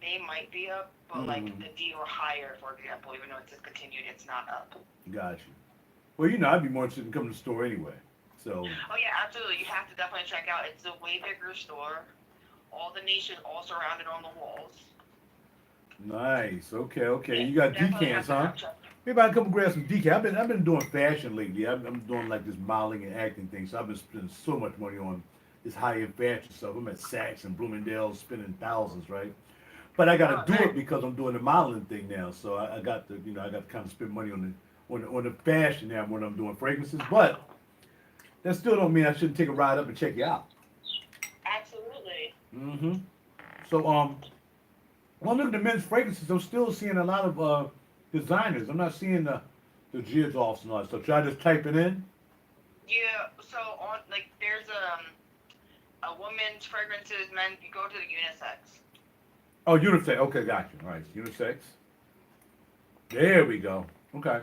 they might be up, but, the D or higher, for example, even though it's discontinued, it's not up.
Gotcha. Well, I'd be more interested in coming to the store anyway. So.
Oh, yeah, absolutely. You have to definitely check out. It's a way bigger store. All the niches all surrounded on the walls.
Nice. Okay.
Yeah,
You got
definitely
decants,
have to
huh?
check.
Maybe I can come grab some decants. I've been doing fashion lately. I'm doing this modeling and acting thing. So I've been spending so much money on this high-end fashion stuff. I'm at Saks and Bloomingdale's spending thousands, right? But I got to do it because I'm doing the modeling thing now. So I got to, I got to kind of spend money on the fashion now when I'm doing fragrances. But that still don't mean I shouldn't take a ride up and check you out.
Absolutely.
So when I'm looking at men's fragrances, I'm still seeing a lot of designers. I'm not seeing the jids offs and all that stuff. Should I just type it in?
Yeah, so on, there's a woman's fragrances, men, you go to the unisex.
Oh, unisex. Okay, got you. All right, unisex. There we go. Okay.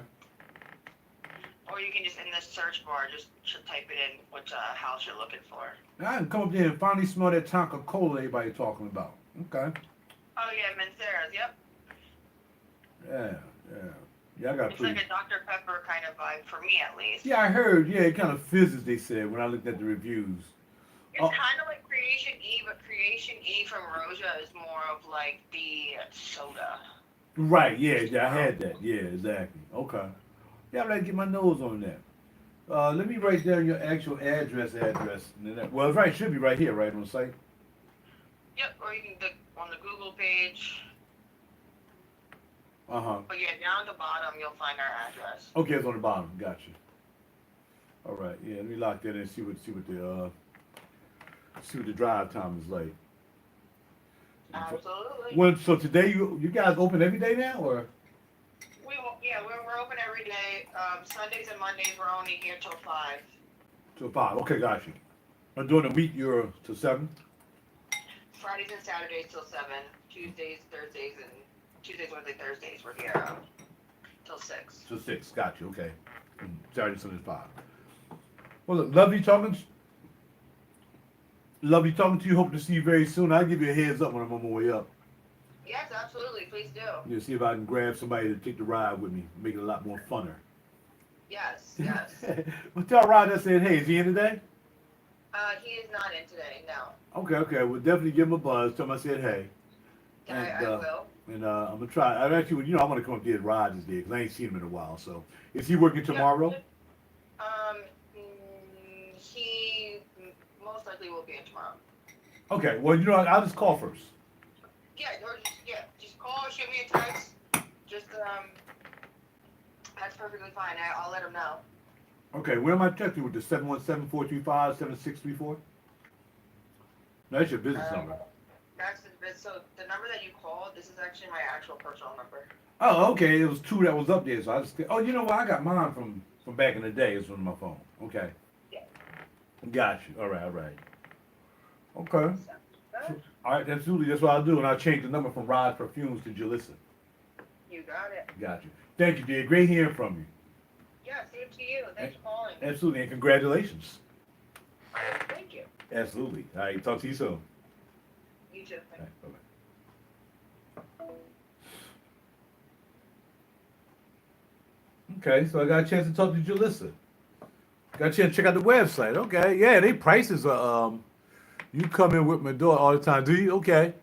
Or you can just, in this search bar, just type it in which house you're looking for.
Now I can come up there and finally smell that Tonka Cola everybody talking about. Okay.
Oh, yeah, Mancera's, yep.
Yeah, I got
It's
pretty.
like a Dr. Pepper kind of vibe, for me at least.
Yeah, I heard. Yeah, it kind of fizzes, they said, when I looked at the reviews.
It's kind of like Creation E, but Creation E from RaJuR is more of the soda.
Right, yeah, I had that. Yeah, exactly. Okay. Yeah, I'd like to get my nose on that. Let me write down your actual address. Well, it's right, should be right here, right on the site.
Yep, or you can on the Google page. But yeah, down at the bottom you'll find our address.
Okay, it's on the bottom. Gotcha. All right, yeah. Let me lock that in and see what the drive time is like.
Absolutely.
So today you guys open every day now, or?
We're open every day. Sundays and Mondays we're only here till 5.
Till 5. Okay, gotcha. And during the week you're till 7.
Fridays and Saturdays till 7. Tuesdays, Wednesdays, Thursdays we're here till 6.
Till 6. Gotcha. Okay. And Saturday, Sunday 5. Well, look, lovely talking to you. Hope to see you very soon. I'll give you a heads up when I'm on my way up.
Yes, absolutely. Please do.
You know, see if I can grab somebody to take the ride with me, make it a lot more funner.
Yes, yes.
Well, tell Rod I said, hey, is he in today?
He is not in today. No.
Okay, okay. We'll definitely give him a buzz. Tell him I said, hey. And
I will.
I'm gonna try. I actually, I want to come up there. Rod is there because I ain't seen him in a while. So, is he working tomorrow?
Yeah. He most likely will be in tomorrow.
Okay. Well, I'll just call first.
Yeah, or just call, shoot me a text. Just that's perfectly fine. I'll let him know.
Okay. Where am I texting with the 717-425-7634? No, that's your business number.
So the number that you called. This is actually my actual personal number.
Oh, okay. It was two that was up there, so I just. Oh, you know what? I got mine from back in the day. It's on my phone. Okay.
Yeah.
Got you. All right. All right. Okay.
Good.
All right. Absolutely. That's what I'll do, and I'll change the number from Rod Perfumes to Jalissa.
You got it.
Got you. Thank you, dear. Great hearing from you.
Yeah, same to you. Thanks for calling.
Absolutely, and congratulations.
Thank you.
Absolutely. All right. Talk to you soon.
You too.
All right. Bye bye. Okay, so I got a chance to talk to Jalissa. Got a chance to check out the website. Okay, yeah, they prices are. You come in with my daughter all the time, do you? Okay.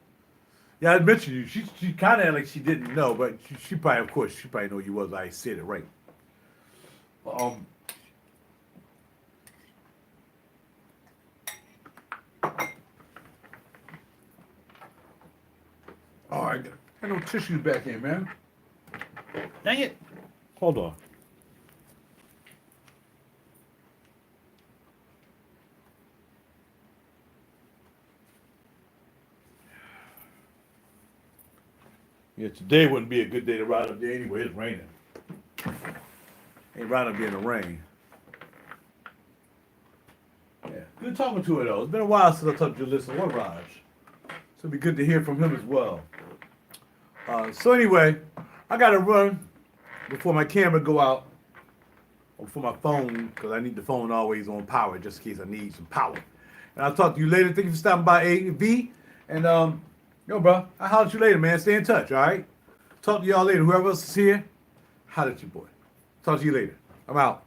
Yeah, I mentioned you. She kind of like she didn't know, but she probably, of course, she probably know you was. I said it right. Um. All right, got no tissues back here, man. Dang it. Hold on. Yeah, today wouldn't be a good day to ride up there anyway. It's raining. Ain't riding up there in the rain. Yeah. Good talking to her though. It's been a while since I talked to Jalissa or Raj. So it'd be good to hear from him as well. So anyway, I gotta run before my camera go out. Or for my phone, because I need the phone always on power just in case I need some power. And I'll talk to you later. Thank you for stopping by AV. And yo, bro, I'll holler at you later, man. Stay in touch, all right? Talk to y'all later. Whoever else is here, holler at your boy. Talk to you later. I'm out.